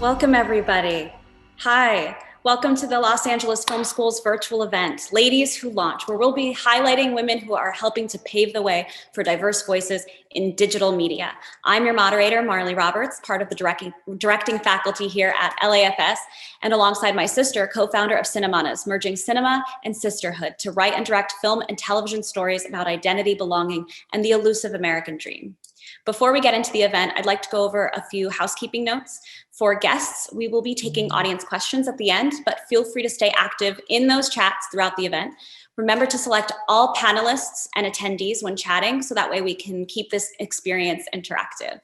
Welcome, everybody. Hi, welcome to the Los Angeles Film School's virtual event, Ladies Who Launch, where we'll be highlighting women who are helping to pave the way for diverse voices in digital media. I'm your moderator, Marley Roberts, part of the directing faculty here at LAFS, and alongside my sister, co-founder of Cinemanas, merging cinema and sisterhood to write and direct film and television stories about identity, belonging, and the elusive American dream. Before we get into the event, I'd like to go over a few housekeeping notes. For guests, we will be taking audience questions at the end, but feel free to stay active in those chats throughout the event. Remember to select all panelists and attendees when chatting, so that way we can keep this experience interactive.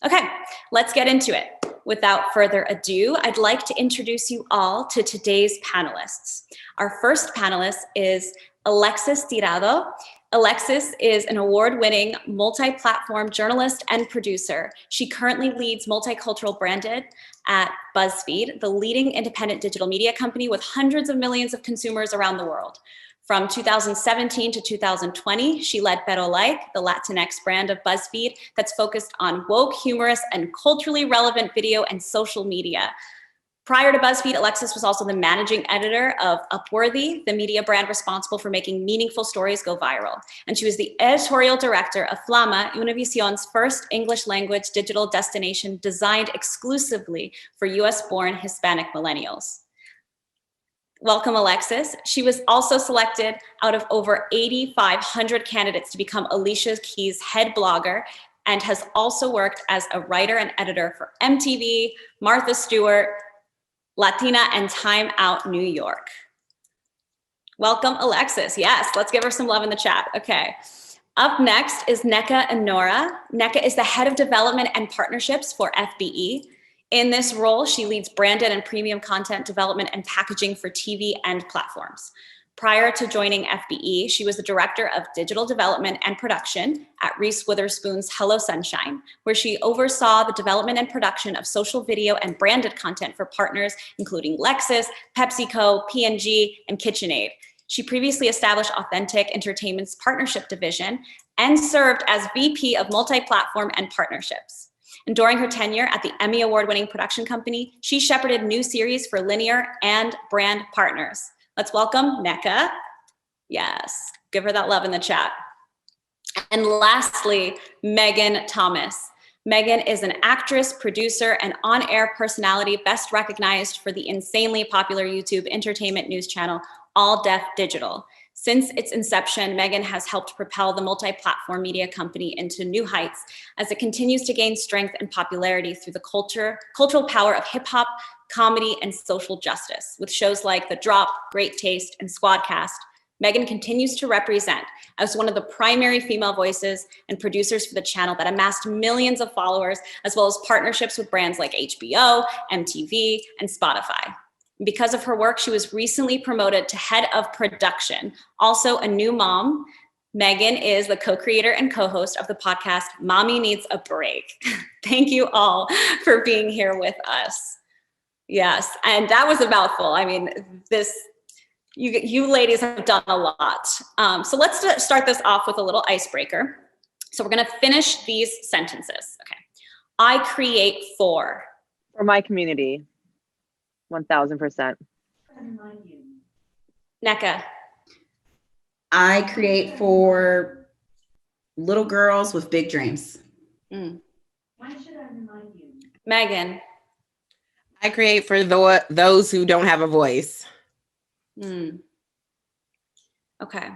Okay, let's get into it. Without further ado, I'd like to introduce you all to today's panelists. Our first panelist is Alexis Dirado. Alexis is an award-winning multi-platform journalist and producer. She currently leads Multicultural Branded at BuzzFeed, the leading independent digital media company with hundreds of millions of consumers around the world. From 2017 to 2020, she led Pero Like, the Latinx brand of BuzzFeed that's focused on woke, humorous, and culturally relevant video and social media. Prior to BuzzFeed, Alexis was also the managing editor of Upworthy, the media brand responsible for making meaningful stories go viral. And she was the editorial director of Flama, Univision's first English language digital destination designed exclusively for US-born Hispanic millennials. Welcome, Alexis. She was also selected out of over 8,500 candidates to become Alicia Keys' head blogger, and has also worked as a writer and editor for MTV, Martha Stewart, Latina, and Time Out New York. Welcome, Alexis. Yes, let's give her some love in the chat. Okay. Up next is Neca and Nora. Neca is the head of development and partnerships for FBE. In this role, she leads branded and premium content development and packaging for TV and platforms. Prior to joining FBE, she was the director of digital development and production at Reese Witherspoon's Hello Sunshine, where she oversaw the development and production of social video and branded content for partners including Lexus, PepsiCo, P&G, and KitchenAid. She previously established Authentic Entertainment's partnership division and served as VP of multi-platform and partnerships. And during her tenure at the Emmy Award-winning production company, she shepherded new series for linear and brand partners. Let's welcome Neca. Yes, give her that love in the chat. And lastly, Megan Thomas. Megan is an actress, producer, and on-air personality best recognized for the insanely popular YouTube entertainment news channel, All Def Digital. Since its inception, Megan has helped propel the multi-platform media company into new heights as it continues to gain strength and popularity through the cultural power of hip-hop, comedy, and social justice. With shows like The Drop, Great Taste, and Squadcast, Megan continues to represent as one of the primary female voices and producers for the channel that amassed millions of followers, as well as partnerships with brands like HBO, MTV, and Spotify. Because of her work, she was recently promoted to head of production. Also a new mom, Megan is the co-creator and co-host of the podcast, Mommy Needs a Break. Thank you all for being here with us. Yes, and that was a mouthful. I mean, you ladies have done a lot. So let's start this off with a little icebreaker. So we're gonna finish these sentences, okay. I create for my community, 1000%. Neca. I create for little girls with big dreams. Why should I remind you? Megan. I create for those who don't have a voice. Okay.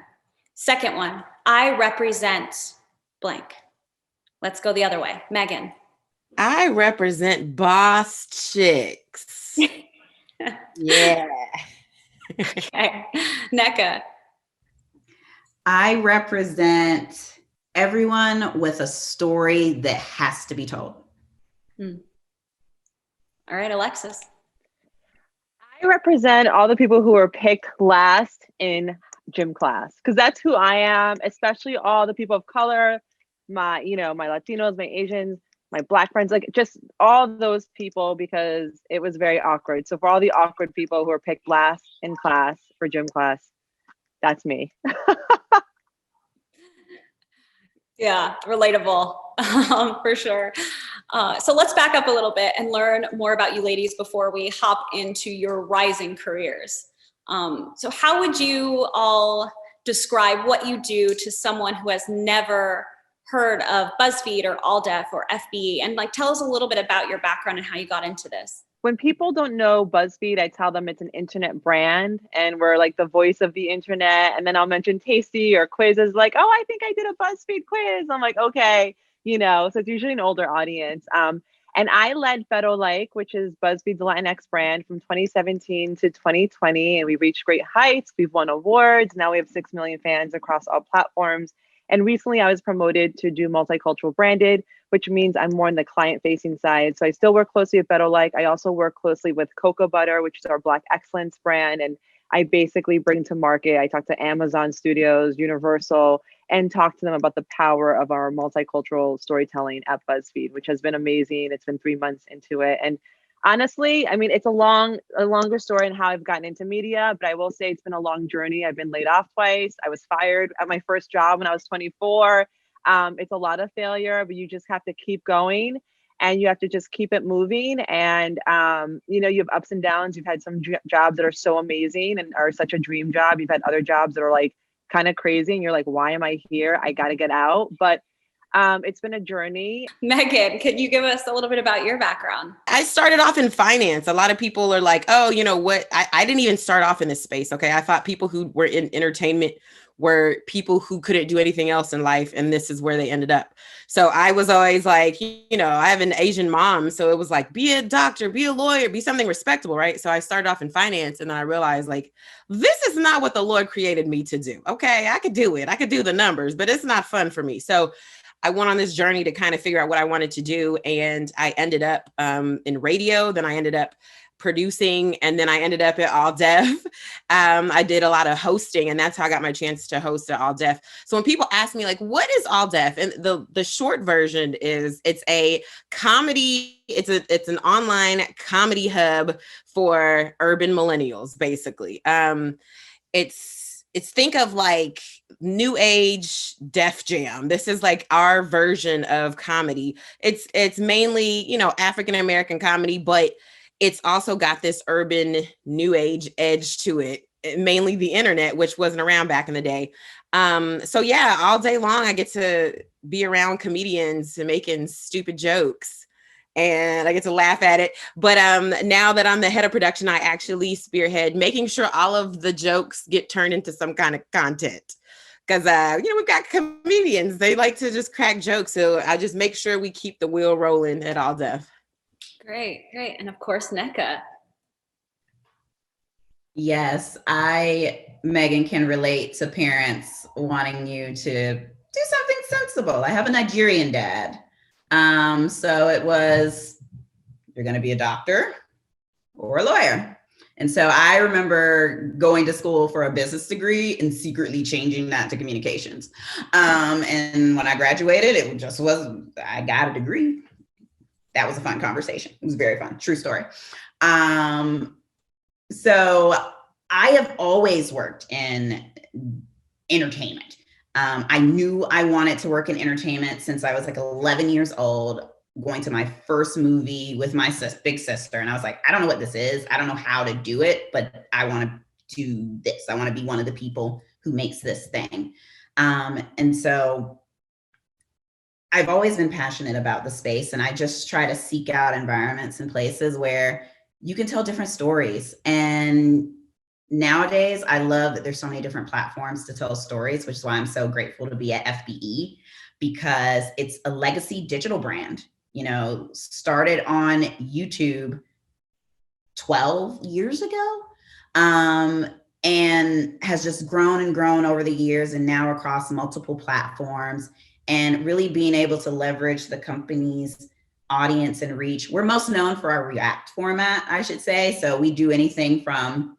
Second one, I represent blank. Let's go the other way. Megan. I represent boss chicks. Yeah. Okay. Neca. I represent everyone with a story that has to be told. All right, Alexis. I represent all the people who were picked last in gym class, because that's who I am, especially all the people of color, my Latinos, my Asians, my Black friends, like just all those people, because it was very awkward. So for all the awkward people who are picked last in class for gym class, that's me. Yeah, relatable, for sure. So let's back up a little bit and learn more about you ladies before we hop into your rising careers. So how would you all describe what you do to someone who has never heard of BuzzFeed or AllDef or FBE? And like, tell us a little bit about your background and how you got into this. When people don't know BuzzFeed, I tell them it's an internet brand and we're like the voice of the internet. And then I'll mention Tasty or quizzes like, oh, I think I did a BuzzFeed quiz. I'm like, okay, so it's usually an older audience. And I led Federal Like, which is BuzzFeed's Latinx brand from 2017 to 2020. And we reached great heights. We've won awards. Now we have 6 million fans across all platforms. And recently I was promoted to do multicultural branded, which means I'm more on the client-facing side. So I still work closely with Better Like. I also work closely with Cocoa Butter, which is our Black Excellence brand. And I basically bring to market, I talk to Amazon Studios, Universal, and talk to them about the power of our multicultural storytelling at BuzzFeed, which has been amazing. It's been 3 months into it. And honestly, I mean, it's a longer story in how I've gotten into media, but I will say it's been a long journey. I've been laid off twice. I was fired at my first job when I was 24. It's a lot of failure, but you just have to keep going and you have to just keep it moving. And, you have ups and downs. You've had some jobs that are so amazing and are such a dream job. You've had other jobs that are like kind of crazy and you're like, why am I here? I got to get out. But it's been a journey. Megan, could you give us a little bit about your background? I started off in finance. A lot of people are like, oh, you know what? I didn't even start off in this space. Okay. I thought people who were in entertainment were people who couldn't do anything else in life. And this is where they ended up. So I was always like, I have an Asian mom. So it was like, be a doctor, be a lawyer, be something respectable. Right. So I started off in finance and then I realized like, this is not what the Lord created me to do. Okay. I could do it. I could do the numbers, but it's not fun for me. So I went on this journey to kind of figure out what I wanted to do. And I ended up in radio. Then I ended up producing. And then I ended up at AllDef. I did a lot of hosting and that's how I got my chance to host at AllDef. So when people ask me like, what is AllDef? And the short version is it's a comedy. It's an online comedy hub for urban millennials, basically. It's think of like new age Def Jam. This is like our version of comedy. It's mainly, African-American comedy, but it's also got this urban new age edge to it, mainly the internet, which wasn't around back in the day. So yeah, all day long, I get to be around comedians and making stupid jokes. And I get to laugh at it. But now that I'm the head of production, I actually spearhead making sure all of the jokes get turned into some kind of content. Because, we've got comedians. They like to just crack jokes. So I just make sure we keep the wheel rolling at AllDef. Great. And of course, Neca. Yes, Megan, can relate to parents wanting you to do something sensible. I have a Nigerian dad. So it was, you're going to be a doctor or a lawyer. And so I remember going to school for a business degree and secretly changing that to communications. And when I graduated, it just was, I got a degree. That was a fun conversation. It was very fun. True story. So I have always worked in entertainment. I knew I wanted to work in entertainment since I was like 11 years old, going to my first movie with my big sister. And I was like, I don't know what this is. I don't know how to do it, but I want to do this. I want to be one of the people who makes this thing. And so I've always been passionate about the space, and I just try to seek out environments and places where you can tell different stories. And nowadays, I love that there's so many different platforms to tell stories, which is why I'm so grateful to be at FBE, because it's a legacy digital brand, started on YouTube 12 years ago, and has just grown and grown over the years and now across multiple platforms, and really being able to leverage the company's audience and reach. We're most known for our React format, I should say. So we do anything from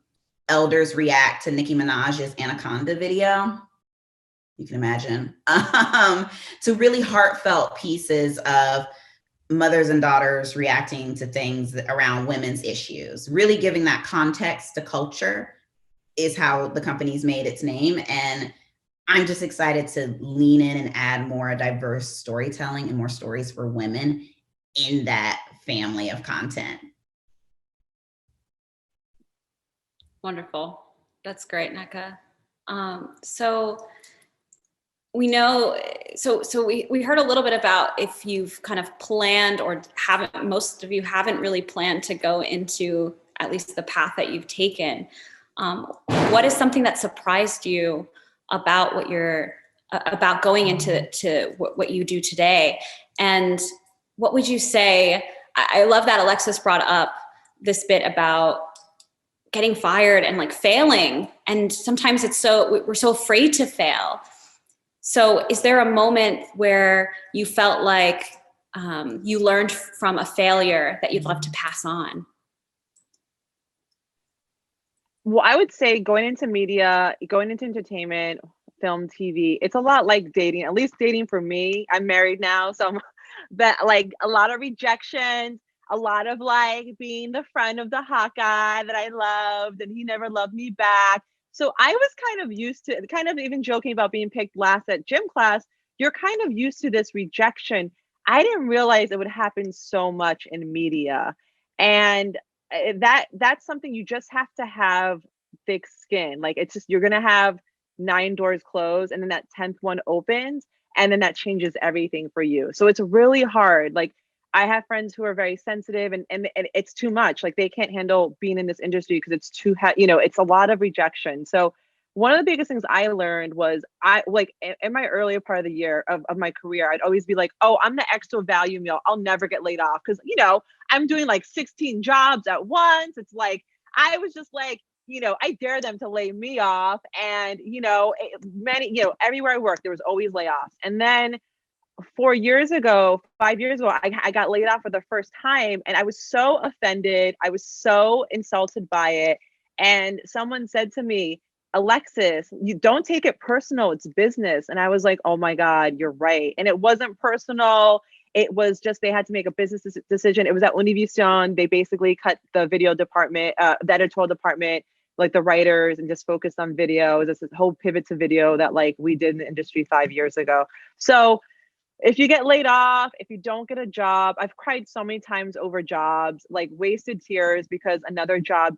elders react to Nicki Minaj's Anaconda video, you can imagine, to really heartfelt pieces of mothers and daughters reacting to things around women's issues. Really giving that context to culture is how the company's made its name. And I'm just excited to lean in and add more diverse storytelling and more stories for women in that family of content. Wonderful. That's great, Neca. So we know, we heard a little bit about if you've kind of planned or haven't, most of you haven't really planned to go into at least the path that you've taken. What is something that surprised you about what you're, about going into what you do today? And what would you say, I love that Alexis brought up this bit about getting fired and like failing. And sometimes we're so afraid to fail. So is there a moment where you felt like you learned from a failure that you'd love to pass on? Well, I would say going into media, going into entertainment, film, TV, it's a lot like dating, at least dating for me. I'm married now, so that like a lot of rejections, a lot of like being the friend of the hot guy that I loved and he never loved me back. So I was kind of used to, kind of even joking about being picked last at gym class. You're kind of used to this rejection. I didn't realize it would happen so much in media. And that's something you just have to have thick skin. Like it's just, you're going to have 9 doors closed and then that 10th one opens and then that changes everything for you. So it's really hard. Like I have friends who are very sensitive and it's too much. Like they can't handle being in this industry because it's too, it's a lot of rejection. So one of the biggest things I learned was in my earlier part of the year of my career, I'd always be like, oh, I'm the extra value meal. I'll never get laid off. Cause I'm doing like 16 jobs at once. It's like, I was just like, I dare them to lay me off. And, everywhere I worked, there was always layoffs. And then 5 years ago, I got laid off for the first time and I was so offended. I was so insulted by it. And someone said to me, Alexis, you don't take it personal. It's business. And I was like, oh my God, you're right. And it wasn't personal. It was just, they had to make a business decision. It was at Univision. They basically cut the video department, the editorial department, like the writers, and just focused on video. This whole pivot to video that like we did in the industry 5 years ago. So if you get laid off, if you don't get a job, I've cried so many times over jobs, like wasted tears because another job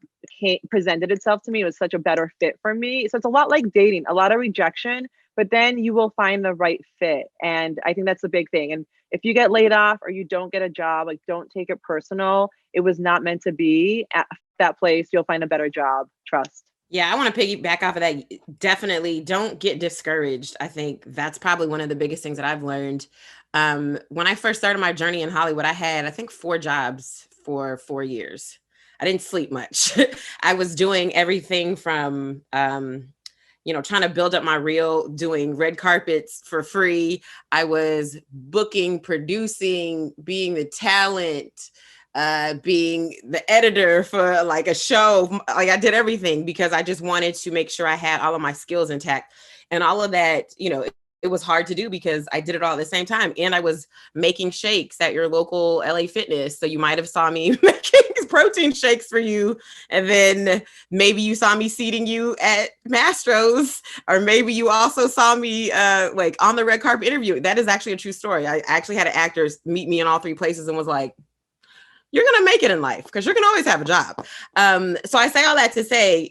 presented itself to me. It was such a better fit for me. So it's a lot like dating, a lot of rejection, but then you will find the right fit. And I think that's the big thing. And if you get laid off or you don't get a job, like don't take it personal. It was not meant to be at that place. You'll find a better job. Trust. Yeah, I want to piggyback off of that. Definitely don't get discouraged. I think that's probably one of the biggest things that I've learned. When I first started my journey in Hollywood, I had, I think, 4 jobs for 4 years. I didn't sleep much. I was doing everything from, trying to build up my reel, doing red carpets for free. I was booking, producing, being the talent, being the editor for like a show. Like I did everything because I just wanted to make sure I had all of my skills intact. And all of that, it was hard to do because I did it all at the same time. And I was making shakes at your local LA Fitness. So you might have saw me making protein shakes for you. And then maybe you saw me seating you at Mastro's, or maybe you also saw me like on the red carpet interview. That is actually a true story. I actually had an actor meet me in all 3 places and was like, you're going to make it in life because you're going to always have a job. So I say all that to say,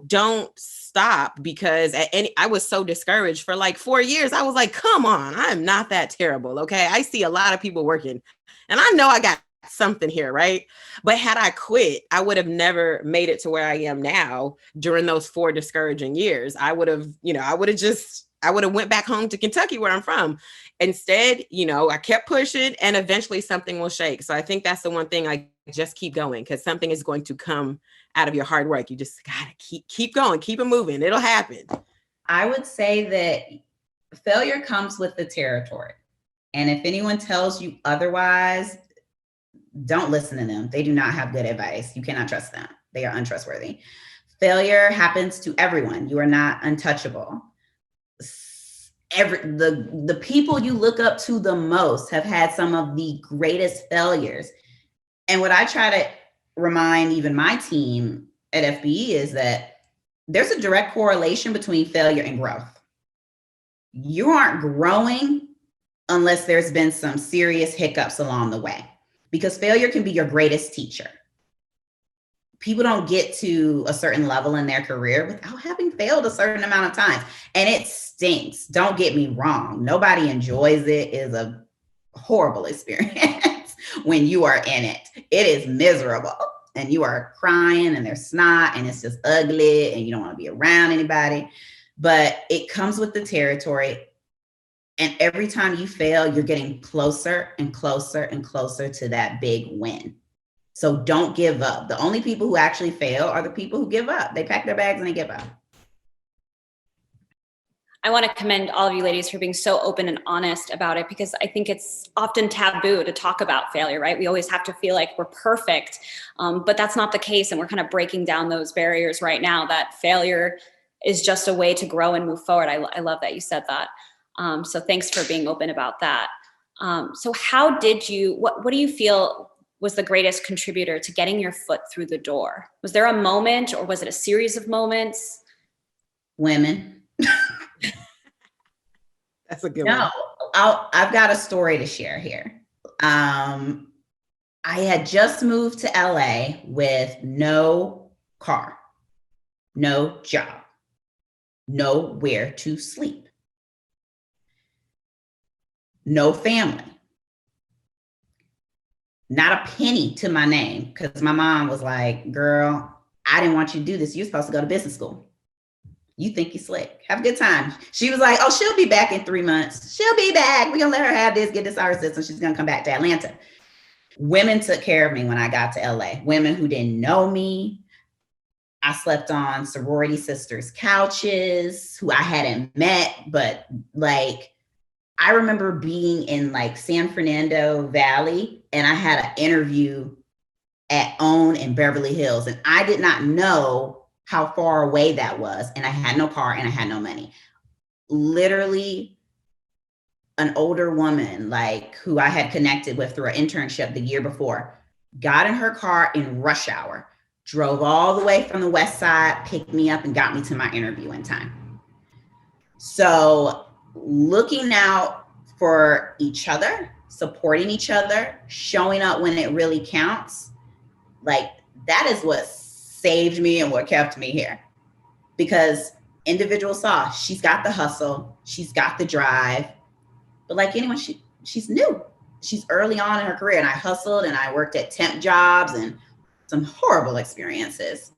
don't stop, because I was so discouraged for like 4 years. I was like, come on, I'm not that terrible. Okay. I see a lot of people working and I know I got something here. Right. But had I quit, I would have never made it to where I am now during those 4 discouraging years. I would have went back home to Kentucky where I'm from. Instead, I kept pushing and eventually something will shake. So I think that's the one thing, I just keep going, because something is going to come out of your hard work. You just gotta keep going, keep it moving. It'll happen. I would say that failure comes with the territory. And if anyone tells you otherwise, don't listen to them. They do not have good advice. You cannot trust them. They are untrustworthy. Failure happens to everyone. You are not untouchable. The people you look up to the most have had some of the greatest failures. And what I try to remind even my team at FBE is that there's a direct correlation between failure and growth. You aren't growing unless there's been some serious hiccups along the way. because failure can be your greatest teacher. People don't get to a certain level in their career without having failed a certain amount of times. And it stinks. Don't get me wrong. Nobody enjoys it. It is a horrible experience when you are in it. It is miserable. And you are crying and there's snot and it's just ugly and you don't want to be around anybody. But it comes with the territory. And every time you fail, you're getting closer and closer and closer to that big win. So don't give up. The only people who actually fail are the people who give up. They pack their bags and they give up. I want to commend all of you ladies for being so open and honest about it, because I think it's often taboo to talk about failure, right? We always have to feel like we're perfect, but that's not the case. And we're kind of breaking down those barriers right now, that failure is just a way to grow and move forward. I love that you said that. So thanks for being open about that. So how did you, what do you feel was the greatest contributor to getting your foot through the door? Was there a moment or was it a series of moments? Women. That's a good one. I've got a story to share here. I had just moved to LA with no car, no job, nowhere to sleep, no family, not a penny to my name, because my mom was like, girl, I didn't want you to do this. You're supposed to go to business school. You think you're slick. Have a good time. She was like, oh, she'll be back in 3 months. She'll be back. We're going to let her have this, get this our system. She's going to come back to Atlanta. Women took care of me when I got to LA. Women who didn't know me. I slept on sorority sisters' couches who I hadn't met, but like, I remember being in like San Fernando Valley and I had an interview at OWN in Beverly Hills. And I did not know how far away that was. And I had no car and I had no money. Literally an older woman, like who I had connected with through an internship the year before, got in her car in rush hour, drove all the way from the West Side, picked me up and got me to my interview in time. So looking out for each other, supporting each other, showing up when it really counts, like that is what saved me and what kept me here. Because individuals saw she's got the hustle, she's got the drive, but like anyone, she's new. She's early on in her career, and I hustled and I worked at temp jobs and some horrible experiences.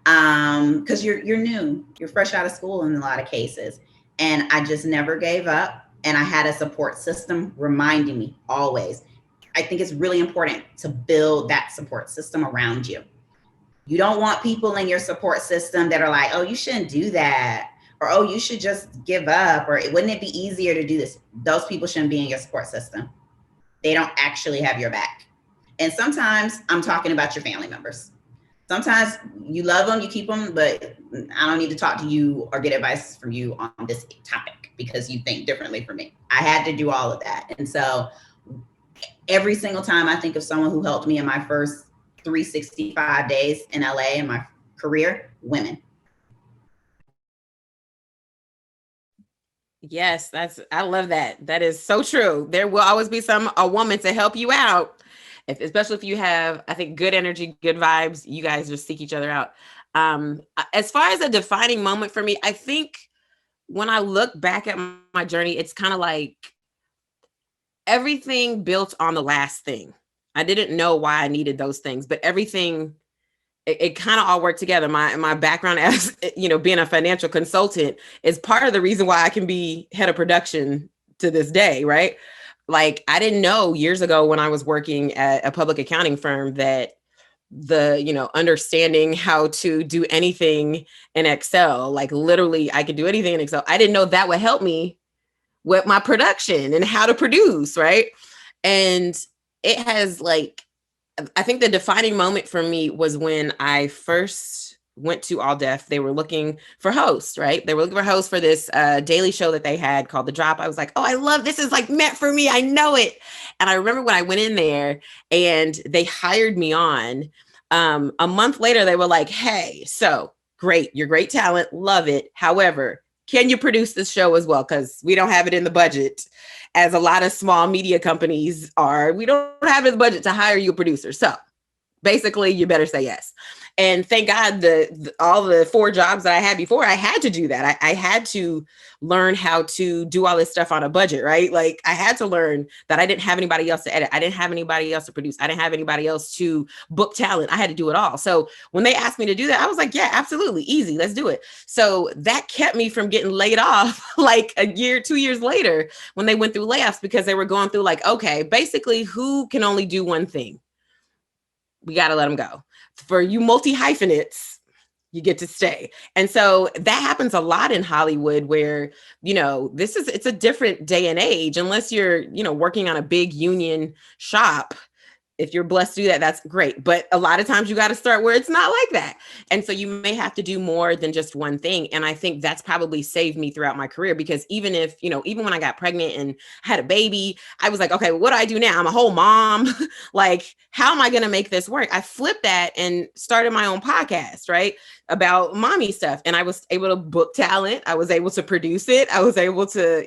Because you're new, you're fresh out of school in a lot of cases. And I just never gave up. And I had a support system reminding me always. I think it's really important to build that support system around you. You don't want people in your support system that are like, oh, you shouldn't do that. Or, oh, you should just give up. Or wouldn't it be easier to do this? Those people shouldn't be in your support system. They don't actually have your back. And sometimes I'm talking about your family members. Sometimes you love them, you keep them, but I don't need to talk to you or get advice from you on this topic because you think differently from me. I had to do all of that. And so every single time I think of someone who helped me in my first 365 days in LA in my career, women. Yes, I love that. That is so true. There will always be a woman to help you out. Especially if you have, I think, good energy, good vibes, you guys just seek each other out. As far as a defining moment for me, I think when I look back at my journey, it's kind of like everything built on the last thing. I didn't know why I needed those things, but everything, it kind of all worked together. My background as, being a financial consultant is part of the reason why I can be head of production to this day, right? Like, I didn't know years ago when I was working at a public accounting firm that understanding how to do anything in Excel, like literally I could do anything in Excel. I didn't know that would help me with my production and how to produce, right? And it has I think the defining moment for me was when I first went to All Def. They were looking for hosts, right? They were looking for hosts for this daily show that they had called The Drop. I was like, oh, I love this. Is like meant for me. I know it. And I remember when I went in there and they hired me on, a month later, they were like, hey, so great. You're great talent. Love it. However, can you produce this show as well? Because we don't have it in the budget, as a lot of small media companies are. We don't have it in the budget to hire you a producer. So basically, you better say yes. And thank God all the 4 jobs that I had before, I had to do that. I had to learn how to do all this stuff on a budget, right? Like I had to learn that I didn't have anybody else to edit. I didn't have anybody else to produce. I didn't have anybody else to book talent. I had to do it all. So when they asked me to do that, I was like, yeah, absolutely. Easy. Let's do it. So that kept me from getting laid off like a year, 2 years later when they went through layoffs, because they were going through like, okay, basically who can only do one thing? We got to let them go. For you multi-hyphenates, you get to stay. And so that happens a lot in Hollywood where, it's a different day and age, unless you're, working on a big union shop. If you're blessed to do that, that's great. But a lot of times you got to start where it's not like that. And so you may have to do more than just one thing. And I think that's probably saved me throughout my career, because even when I got pregnant and had a baby, I was like, okay, what do I do now? I'm a whole mom. Like, how am I going to make this work? I flipped that and started my own podcast, right? About mommy stuff. And I was able to book talent. I was able to produce it. I was able to,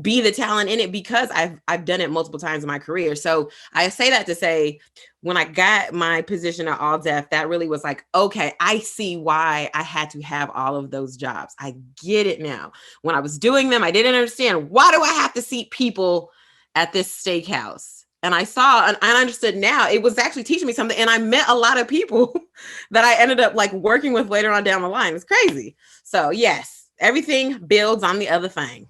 be the talent in it, because I've done it multiple times in my career. So I say that to say, when I got my position at All Def, that really was like, okay, I see why I had to have all of those jobs. I get it now. When I was doing them, I didn't understand, why do I have to seat people at this steakhouse? And I saw, and I understood now, it was actually teaching me something. And I met a lot of people that I ended up like working with later on down the line. It's crazy. So yes, everything builds on the other thing.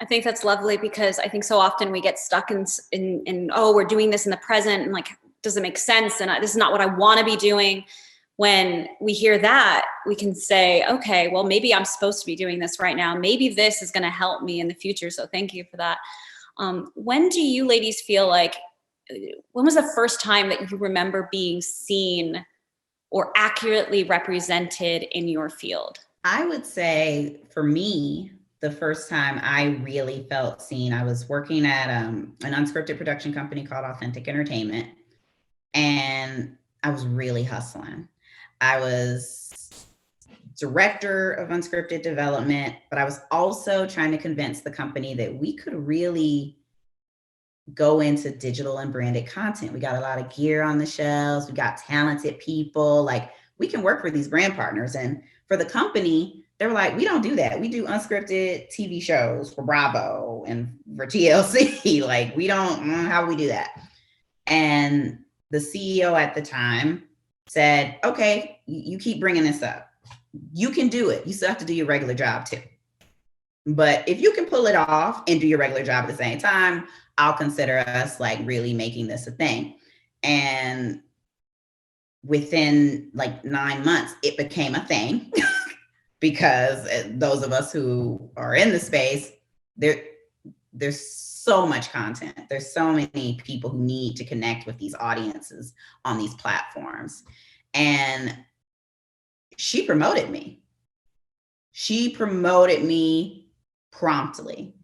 I think that's lovely, because I think so often we get stuck in oh, we're doing this in the present, and like, does it make sense? And this is not what I want to be doing. When we hear that, we can say, okay, well, maybe I'm supposed to be doing this right now. Maybe this is going to help me in the future. So thank you for that. When do you ladies feel like, when was the first time that you remember being seen or accurately represented in your field? I would say for me, the first time I really felt seen, I was working at an unscripted production company called Authentic Entertainment, and I was really hustling. I was director of unscripted development, but I was also trying to convince the company that we could really go into digital and branded content. We got a lot of gear on the shelves. We got talented people. Like, we can work for these brand partners. And for the company, they were like, we don't do that. We do unscripted TV shows for Bravo and for TLC. Like, we don't, how do we do that? And the CEO at the time said, okay, you keep bringing this up. You can do it. You still have to do your regular job too. But if you can pull it off and do your regular job at the same time, I'll consider us like really making this a thing. And within like 9 months, it became a thing because those of us who are in the space, there's so much content. There's so many people who need to connect with these audiences on these platforms. And she promoted me. She promoted me promptly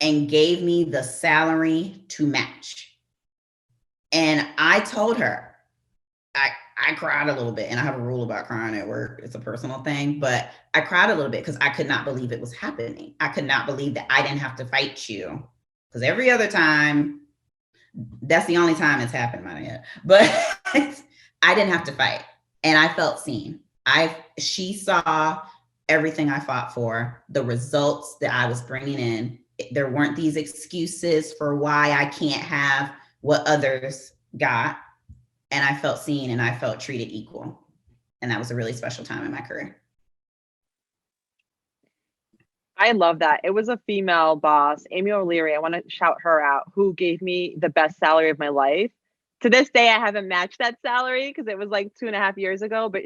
and gave me the salary to match. And I told her, I cried a little bit, and I have a rule about crying at work. It's a personal thing, but I cried a little bit because I could not believe it was happening. I could not believe that I didn't have to fight you, because every other time, that's the only time it's happened, Maya. But I didn't have to fight, and I felt seen. She saw everything I fought for, the results that I was bringing in. There weren't these excuses for why I can't have what others got. And I felt seen and I felt treated equal. And that was a really special time in my career. I love that. It was a female boss, Amy O'Leary. I want to shout her out, who gave me the best salary of my life. To this day, I haven't matched that salary because it was like 2.5 years ago. But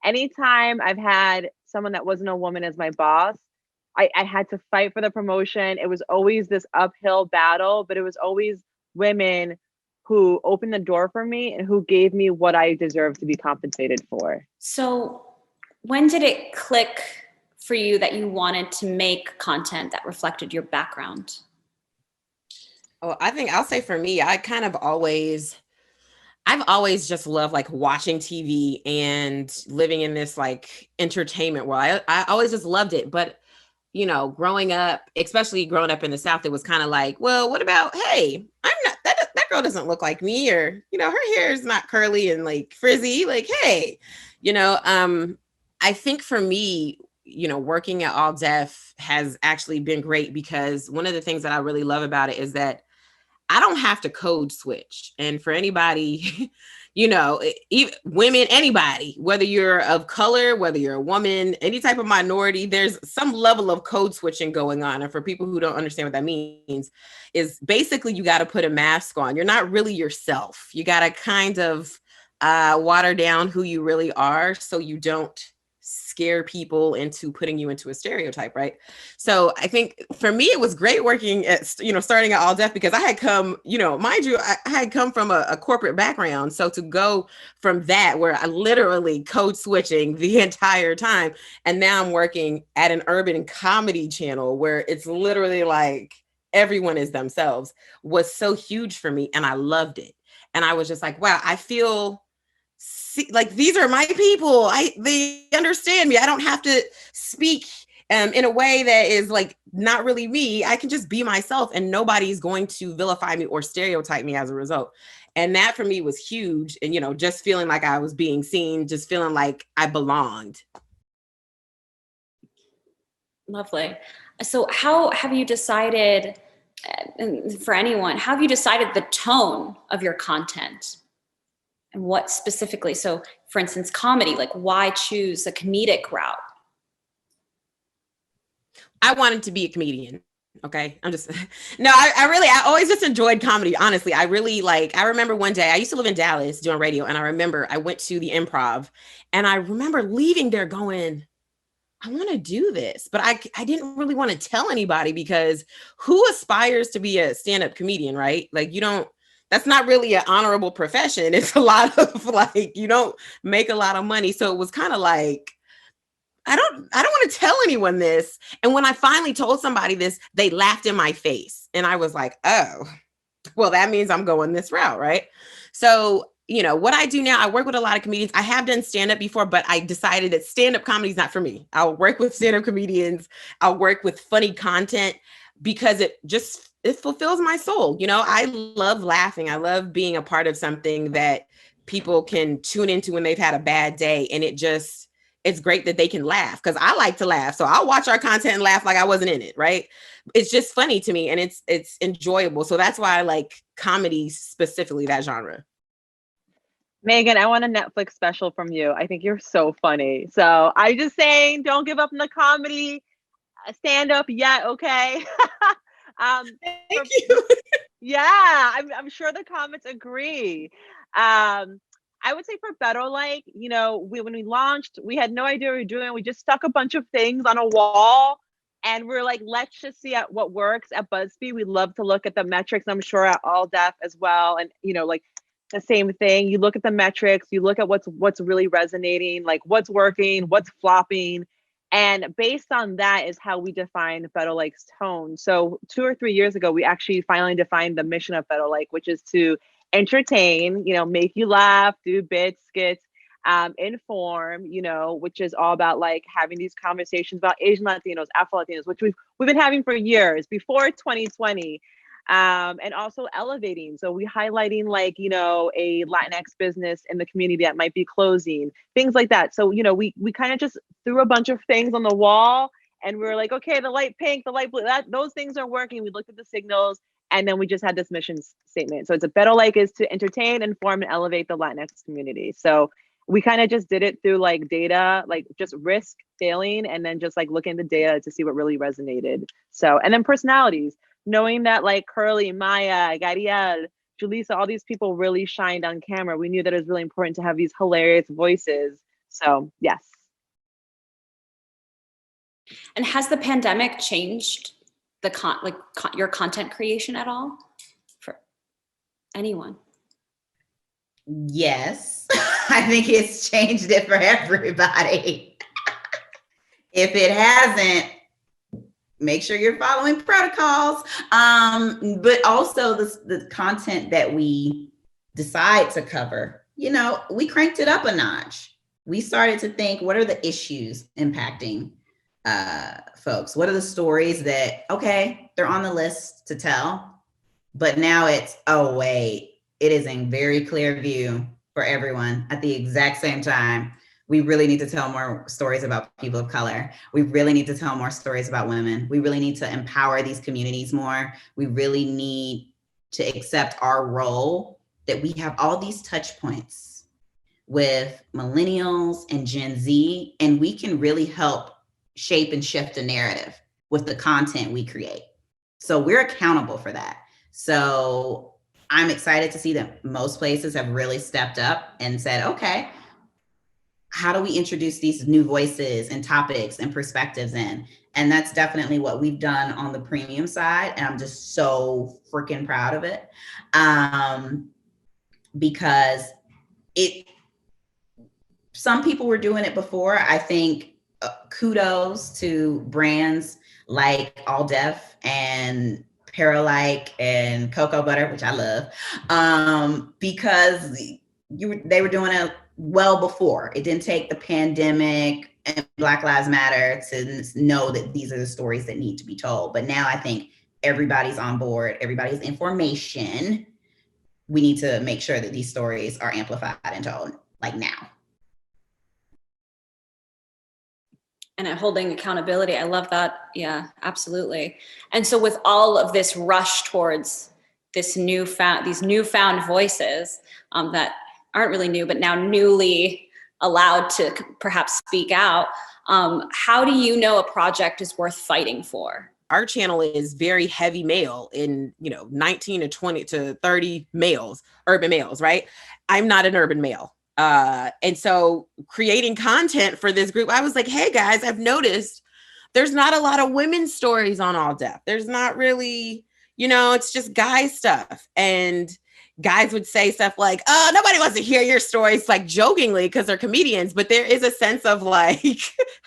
anytime I've had someone that wasn't a woman as my boss, I had to fight for the promotion. It was always this uphill battle, but it was always women who opened the door for me and who gave me what I deserved to be compensated for. So when did it click for you that you wanted to make content that reflected your background? Oh, I think I'll say for me, I kind of always, I've always just loved like watching TV and living in this like entertainment world. I always just loved it. But, you know, growing up, especially growing up in the South, it was kind of like, well, what about, hey, I'm not, that girl doesn't look like me, or, you know, her hair is not curly and like frizzy. Like, hey, you know, I think for me, you know, working at All Def has actually been great, because one of the things that I really love about it is that I don't have to code switch. And for anybody, you know, even women, anybody, whether you're of color, whether you're a woman, any type of minority, there's some level of code switching going on. And for people who don't understand what that means, is basically you got to put a mask on. You're not really yourself. You got to kind of water down who you really are, so you don't scare people into putting you into a stereotype, right? So I think for me, it was great working at, you know, starting at All Def, because I had come, you know, mind you, I had come from a corporate background. So to go from that, where I literally code switching the entire time, and now I'm working at an urban comedy channel where it's literally like everyone is themselves, was so huge for me. And I loved it. And I was just like, wow, I feel like these are my people. They understand me. I don't have to speak in a way that is like not really me. I can just be myself, and nobody's going to vilify me or stereotype me as a result. And that for me was huge. And, you know, just feeling like I was being seen, just feeling like I belonged. Lovely. So how have you decided, for anyone, how have you decided the tone of your content? And what specifically? So for instance, comedy, like why choose a comedic route? I wanted to be a comedian. Okay. I'm just, no, I always just enjoyed comedy. Honestly, I really I remember one day I used to live in Dallas doing radio, and I remember I went to the Improv, and I remember leaving there going, I want to do this, but I didn't really want to tell anybody, because who aspires to be a stand-up comedian, right? Like, you don't, that's not really an honorable profession. It's a lot of like, you don't make a lot of money. So it was kind of like, I don't want to tell anyone this. And when I finally told somebody this, they laughed in my face. And I was like, oh, well, that means I'm going this route, right? So, you know, what I do now, I work with a lot of comedians. I have done stand-up before, but I decided that stand-up comedy is not for me. I'll work with stand-up comedians. I'll work with funny content, because it fulfills my soul. You know, I love laughing. I love being a part of something that people can tune into when they've had a bad day. And it's great that they can laugh, because I like to laugh. So I'll watch our content and laugh like I wasn't in it, right? It's just funny to me, and it's enjoyable. So that's why I like comedy, specifically that genre. Megan, I want a Netflix special from you. I think you're so funny. So I'm just saying, don't give up on the comedy stand up yet, okay? Thank you. Yeah, I'm sure the comments agree. I would say for Better Like, you know, when we launched, we had no idea what we were doing. We just stuck a bunch of things on a wall, and we're like, let's just see what works. At BuzzFeed, we love to look at the metrics. I'm sure at All Def as well. And, you know, like the same thing. You look at the metrics, you look at what's really resonating, like what's working, what's flopping. And based on that is how we define Better Like's tone. So 2 or 3 years ago, we actually finally defined the mission of Better Like, which is to entertain, you know, make you laugh, do bits, skits, inform, you know, which is all about like having these conversations about Asian Latinos, Afro Latinos, which we've been having for years before 2020. And also elevating. So we highlighting like, you know, a Latinx business in the community that might be closing, things like that. So, you know, we kind of just threw a bunch of things on the wall, and we were like, okay, the light pink, the light blue, those things are working. We looked at the signals, and then we just had this mission statement. So it's a Better Like is to entertain, inform, and elevate the Latinx community. So we kind of just did it through like data, like just risk failing, and then just like looking at the data to see what really resonated. So, and then personalities, knowing that like Curly, Maya, Gariel, Julissa, all these people really shined on camera. We knew that it was really important to have these hilarious voices. So yes. And has the pandemic changed the your content creation at all for anyone? Yes, I think it's changed it for everybody. If it hasn't, make sure you're following protocols. But also the content that we decide to cover, you know, we cranked it up a notch. We started to think, what are the issues impacting folks? What are the stories that, okay, they're on the list to tell, but now it's, oh, wait, it is in very clear view for everyone at the exact same time. We really need to tell more stories about people of color. We really need to tell more stories about women. We really need to empower these communities more. We really need to accept our role, that we have all these touch points with millennials and Gen Z, and we can really help shape and shift a narrative with the content we create. So we're accountable for that. So I'm excited to see that most places have really stepped up and said, okay, how do we introduce these new voices and topics and perspectives in? And that's definitely what we've done on the premium side. And I'm just so freaking proud of it. Because some people were doing it before. I think kudos to brands like All Def and Paralike and Cocoa Butter, which I love, because they were doing it well before. It didn't take the pandemic and Black Lives Matter to know that these are the stories that need to be told. But now I think everybody's on board, everybody's information. We need to make sure that these stories are amplified and told, like, now. And holding accountability. I love that. Yeah, absolutely. And so with all of this rush towards these newfound voices that aren't really new, but now newly allowed to perhaps speak out, how do you know a project is worth fighting for? Our channel is very heavy male in, 19 to 20 to 30 males, urban males, right? I'm not an urban male. And so creating content for this group, I was like, hey guys, I've noticed there's not a lot of women's stories on All Def. There's not really, it's just guy stuff. And guys would say stuff like, oh, nobody wants to hear your stories, like jokingly, because they're comedians. But there is a sense of like,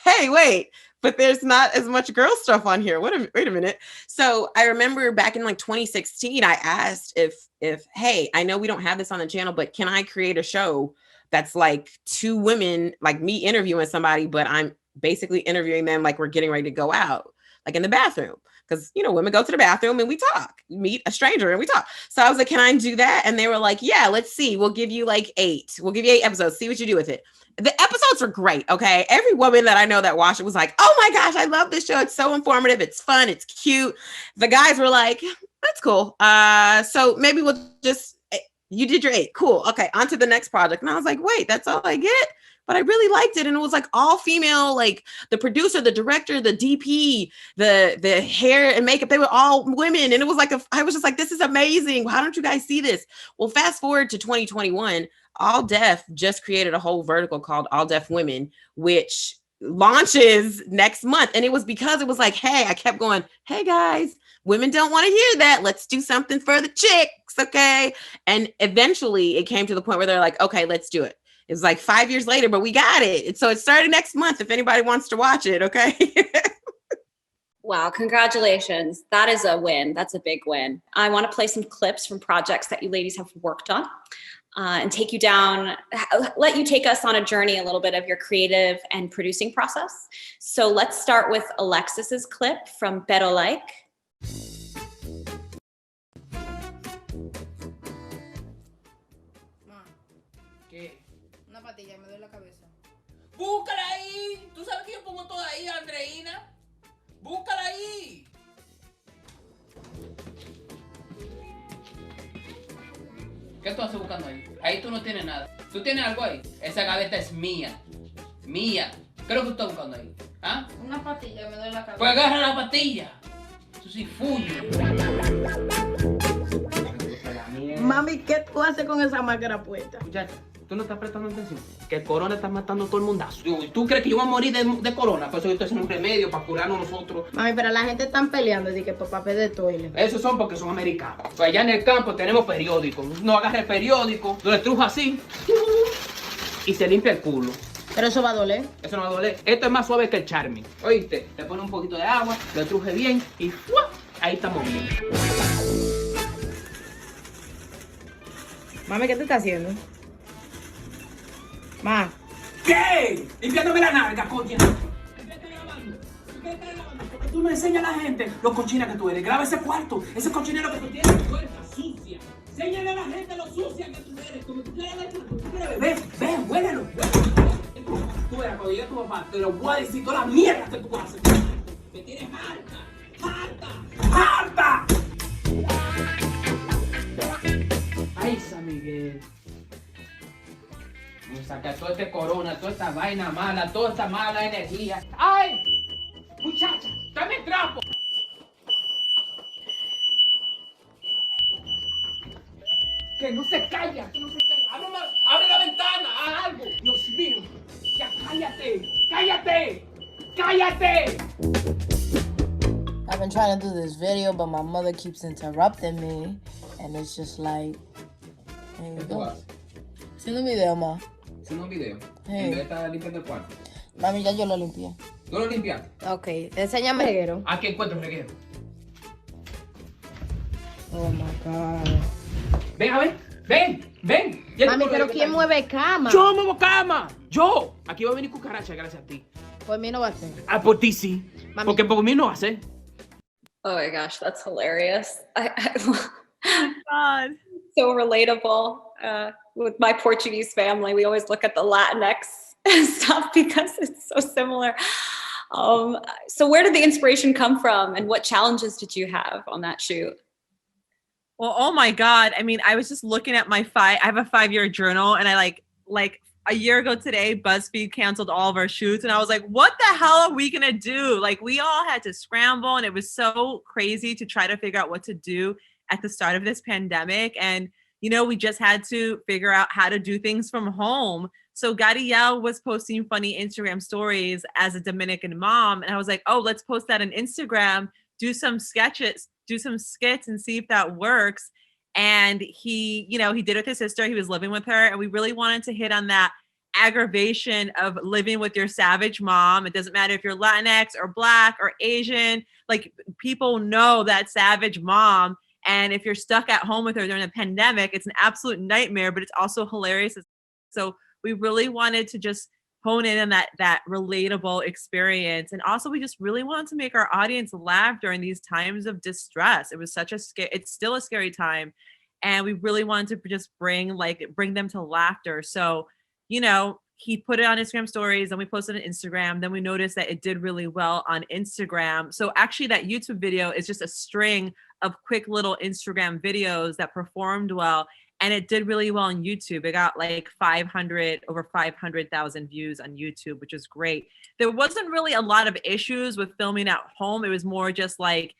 hey, wait, but there's not as much girl stuff on here. Wait a minute. So I remember back in like 2016, I asked if, hey, I know we don't have this on the channel, but can I create a show that's like two women, like me interviewing somebody, but I'm basically interviewing them like we're getting ready to go out, like in the bathroom. Because, women go to the bathroom and we talk, meet a stranger and we talk. So I was like, can I do that? And they were like, yeah, let's see. We'll give you like 8. We'll give you 8 episodes. See what you do with it. The episodes were great. Okay. Every woman that I know that watched it was like, oh my gosh, I love this show. It's so informative. It's fun. It's cute. The guys were like, that's cool. So maybe we'll just, you did your 8. Cool. Okay. On to the next project. And I was like, wait, that's all I get? But I really liked it. And it was like all female, like the producer, the director, the DP, the hair and makeup, they were all women. And it was like, I was just like, this is amazing. Why don't you guys see this? Well, fast forward to 2021, All Def just created a whole vertical called All Def Women, which launches next month. And it was because it was like, hey, I kept going, hey guys, women don't want to hear that. Let's do something for the chicks. Okay. And eventually it came to the point where they're like, okay, let's do it. It was like 5 years later, but we got it. So it started next month if anybody wants to watch it, okay? Wow, congratulations. That is a win. That's a big win. I want to play some clips from projects that you ladies have worked on and take you down, let you take us on a journey a little bit of your creative and producing process. So let's start with Alexis's clip from Pero Like. Me duele la cabeza. Búscala ahí. Tú sabes que yo pongo toda ahí, Andreina. Búscala ahí. ¿Qué tú haces buscando ahí? Ahí tú no tienes nada. ¿Tú tienes algo ahí? Esa gaveta es mía. Mía. ¿Qué es lo que tú estás buscando ahí? ¿Ah? Una pastilla, me duele la cabeza. Pues agarra la pastilla. Eso sí, fuño. Mami, ¿qué tú haces con esa máscara puesta? Muchacha, tú no estás prestando atención. Que el corona está matando a todo el mundazo. ¿Tú crees que yo voy a morir de corona? Por eso yo estoy haciendo un remedio para curarnos nosotros. Mami, pero la gente está peleando de que por papel de toile. Esos son porque son americanos. Pues allá en el campo tenemos periódicos. No agarra el periódico, lo estruja así y se limpia el culo. Pero eso va a doler. Eso no va a doler. Esto es más suave que el Charmin. ¿Oíste? Le pone un poquito de agua, lo estruje bien y ¡fua! Ahí estamos bien. Mami, ¿qué tú estás haciendo? Ma. ¿Qué? Limpiándome la nalga, coño. ¿Qué estás grabando? ¿Qué estás grabando? Porque tú no enseñas a la gente lo cochina que tú eres. Graba ese cuarto, ese cochinero que tú tienes, tu puerta sucia. Enséñale a la gente lo sucia que tú eres. Como tú quieres ver, como tú quieres ver. Ven, huélelo. Tú eras cuando llegue tu papá, te lo voy a decir toda la mierda que tú haces. Me tienes harta. Ay, San Miguel. Me saca todo este corona, toda esta vaina mala, toda esta mala energía. ¡Ay! Muchacha, dame el trapo. Que no se calla, que no se calla. Abre la ventana, haz algo. Dios mío. Ya cállate. I've been trying to do this video, but my mother keeps interrupting me, and it's just like, there you go. Haciendo un video, ma. Haciendo un video. Sí. En vez de estar limpiando el cuarto. Mami, ya yo lo limpié. ¿Tú lo limpiaste? Ok, enséñame el reguero. Aquí encuentro el reguero. Oh my God. Ven, a ver. Ven. Ya Mami, tú pero puedes ¿quién ver. mueve cama? Yo muevo cama. Yo. Aquí va a venir cucaracha gracias a ti. Por mí no va a ser. Ah, por ti sí. Mami. Porque por mí no va a ser. Oh my gosh, that's hilarious. God. So relatable. With my Portuguese family, we always look at the Latinx stuff because it's so similar. So where did the inspiration come from, and what challenges did you have on that shoot? Well, oh my God. I mean, I was just looking at I have a 5-year journal, and I like a year ago today, BuzzFeed canceled all of our shoots. And I was like, what the hell are we going to do? Like, we all had to scramble, and it was so crazy to try to figure out what to do at the start of this pandemic. And, you know, we just had to figure out how to do things from home. So Gadiel was posting funny Instagram stories as a Dominican mom. And I was like, oh, let's post that on Instagram, do some skits and see if that works. And he did it with his sister. He was living with her. And we really wanted to hit on that aggravation of living with your savage mom. It doesn't matter if you're Latinx or Black or Asian, like people know that savage mom. And if you're stuck at home with her during the pandemic, it's an absolute nightmare, but it's also hilarious. So we really wanted to just hone in on that relatable experience. And also we just really wanted to make our audience laugh during these times of distress. It was it's still a scary time. And we really wanted to just bring them to laughter. So, you know, he put it on Instagram stories, and we posted it on Instagram. Then we noticed that it did really well on Instagram. So actually that YouTube video is just a string of quick little Instagram videos that performed well. And it did really well on YouTube. It got like over 500,000 views on YouTube, which is great. There wasn't really a lot of issues with filming at home. It was more just like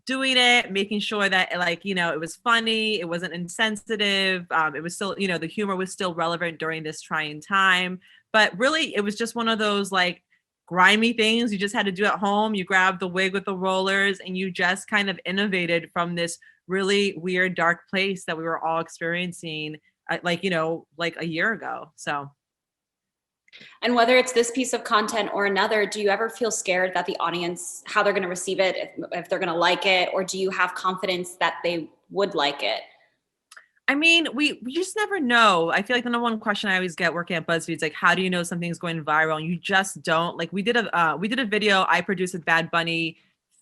doing it, making sure that it was funny. It wasn't insensitive. It was still, the humor was still relevant during this trying time. But really, it was just one of those like grimy things you just had to do at home. You grabbed the wig with the rollers, and you just kind of innovated from this really weird, dark place that we were all experiencing like a year ago. So. And whether it's this piece of content or another, do you ever feel scared that the audience, how they're going to receive it, if they're going to like it, or do you have confidence that they would like it? I mean, we just never know. I feel like the number one question I always get working at BuzzFeed is like, how do you know something's going viral? And you just don't. Like we did a video I produced with Bad Bunny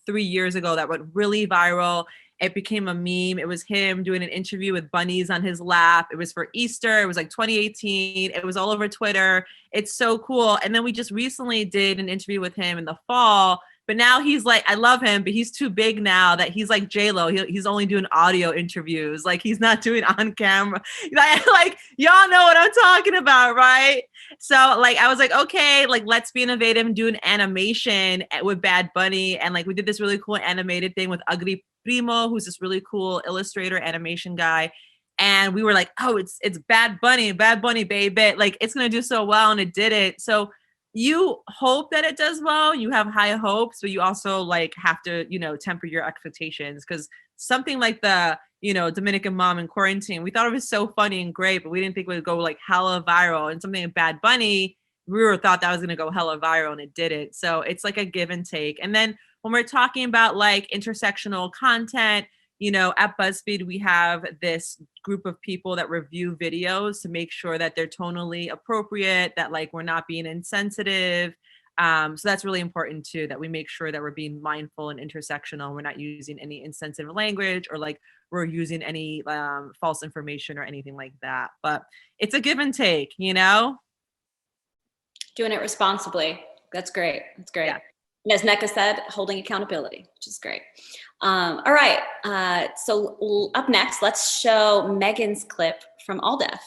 3 years ago that went really viral. It became a meme. It was him doing an interview with bunnies on his lap. It was for Easter. It was like 2018. It was all over Twitter. It's so cool. And then we just recently did an interview with him in the fall. But now he's like, I love him, but he's too big now that he's like J-Lo. He's only doing audio interviews. Like he's not doing on camera. Like y'all know what I'm talking about, right? So like, I was like, okay, like let's be innovative and do an animation with Bad Bunny. And like, we did this really cool animated thing with Ugly Primo, who's this really cool illustrator animation guy. And we were like, oh, it's Bad Bunny, baby. Like it's going to do so well. And it did it. So you hope that it does well. You have high hopes, but you also like have to, temper your expectations, because something like the, Dominican mom in quarantine, we thought it was so funny and great, but we didn't think it would go like hella viral. And something like Bad Bunny, we thought that was going to go hella viral, and it didn't. So it's like a give and take. And then when we're talking about like intersectional content, you know, at BuzzFeed, we have this group of people that review videos to make sure that they're tonally appropriate, that like we're not being insensitive. So that's really important too, that we make sure that we're being mindful and intersectional. We're not using any insensitive language or like we're using any false information or anything like that. But it's a give and take, you know? Doing it responsibly. That's great. That's great. Yeah. And as Neca said, holding accountability, which is great. All right. So up next, let's show Megan's clip from All Def.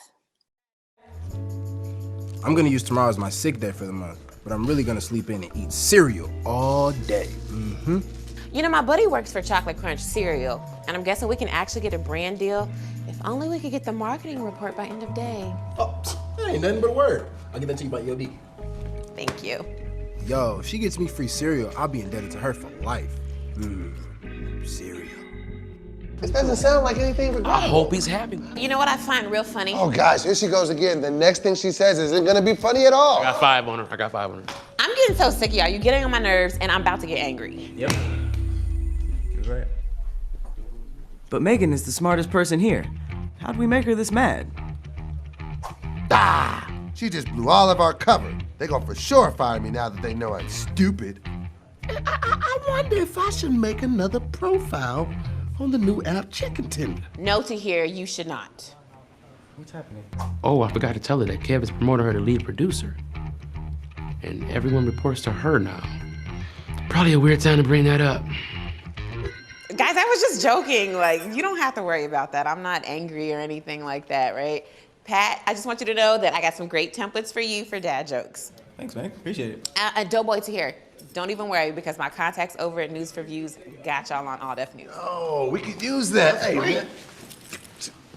I'm gonna use tomorrow as my sick day for the month, but I'm really gonna sleep in and eat cereal all day. You know, my buddy works for Chocolate Crunch cereal, and I'm guessing we can actually get a brand deal if only we could get the marketing report by end of day. Oh, that ain't nothing but a word. I'll get that to you by EOD. Thank you. Yo, if she gets me free cereal, I'll be indebted to her for life. Cereal. This doesn't sound like anything regrettable. I hope he's happy. You know what I find real funny? Oh gosh, here she goes again. The next thing she says isn't gonna be funny at all. I got 5 on her. I'm getting so sick of y'all. You're getting on my nerves, and I'm about to get angry. Yep. You're right. But Megan is the smartest person here. How'd we make her this mad? Ah! She just blew all of our cover. They gonna for sure fire me now that they know I'm stupid. I wonder if I should make another profile on the new app Chicken Tender. No to hear, you should not. What's happening? Oh, I forgot to tell her that Kev is promoting her to lead producer. And everyone reports to her now. Probably a weird time to bring that up. Guys, I was just joking. Like, you don't have to worry about that. I'm not angry or anything like that, right? Pat, I just want you to know that I got some great templates for you for dad jokes. Thanks, man. Appreciate it. Doughboy to here. Don't even worry because my contacts over at News for Views got y'all on All Def News. Oh, we could use that. Hey, man.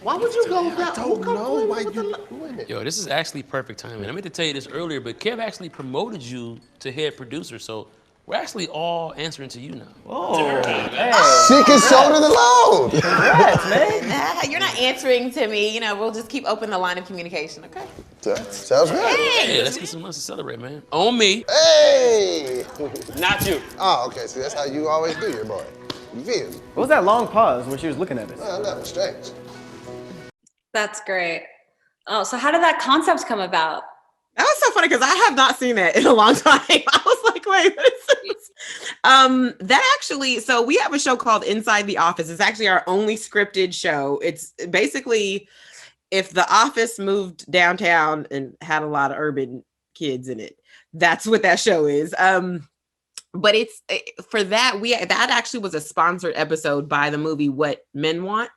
Why would you go that? I don't know why you. Yo, this is actually perfect timing. I meant to tell you this earlier, but Kev actually promoted you to head producer, so we're actually all answering to you now. Oh, hey. She can shoulder the load. Congrats, man. You're not answering to me. You know, we'll just keep open the line of communication, okay? Sounds good. Hey! Yeah, let's get some months to celebrate, man. On me. Hey! Not you. Oh, okay. See, that's how you always do your boy. You feel me? What was that long pause when she was looking at us? Oh, that was strange. That's great. Oh, so how did that concept come about? That was so funny because I have not seen it in a long time. I was like, wait, what is this? That actually, so we have a show called Inside the Office. It's actually our only scripted show. It's basically if The Office moved downtown and had a lot of urban kids in it. That's what that show is. But it's for that, that actually was a sponsored episode by the movie What Men Want.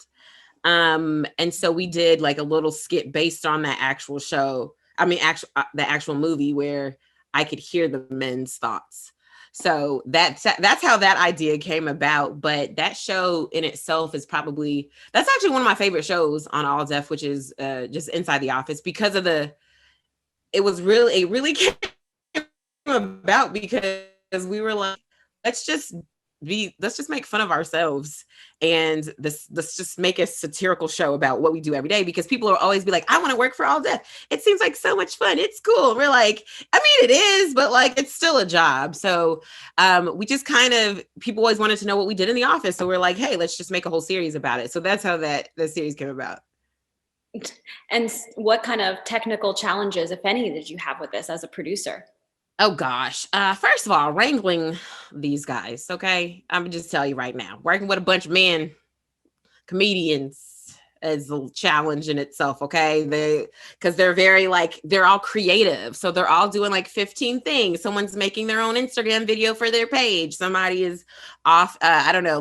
And so we did like a little skit based on that actual show. The actual movie where I could hear the men's thoughts. So that's how that idea came about. But that show in itself is that's actually one of my favorite shows on All Def, which is just Inside the Office because of it really came about because we were like, let's just make fun of ourselves and let's just make a satirical show about what we do every day because people will always be like, I want to work for All Def. It seems like so much fun. It's cool. And we're like, I mean, it is, but like, it's still a job. So we just people always wanted to know what we did in the office. So we're like, hey, let's just make a whole series about it. So that's how the series came about. And what kind of technical challenges, if any, did you have with this as a producer? Oh gosh. First of all, wrangling these guys, okay? I'm gonna just tell you right now, working with a bunch of men, comedians is a challenge in itself, okay? Because they're very they're all creative. So they're all doing like 15 things. Someone's making their own Instagram video for their page. Somebody is off, I don't know,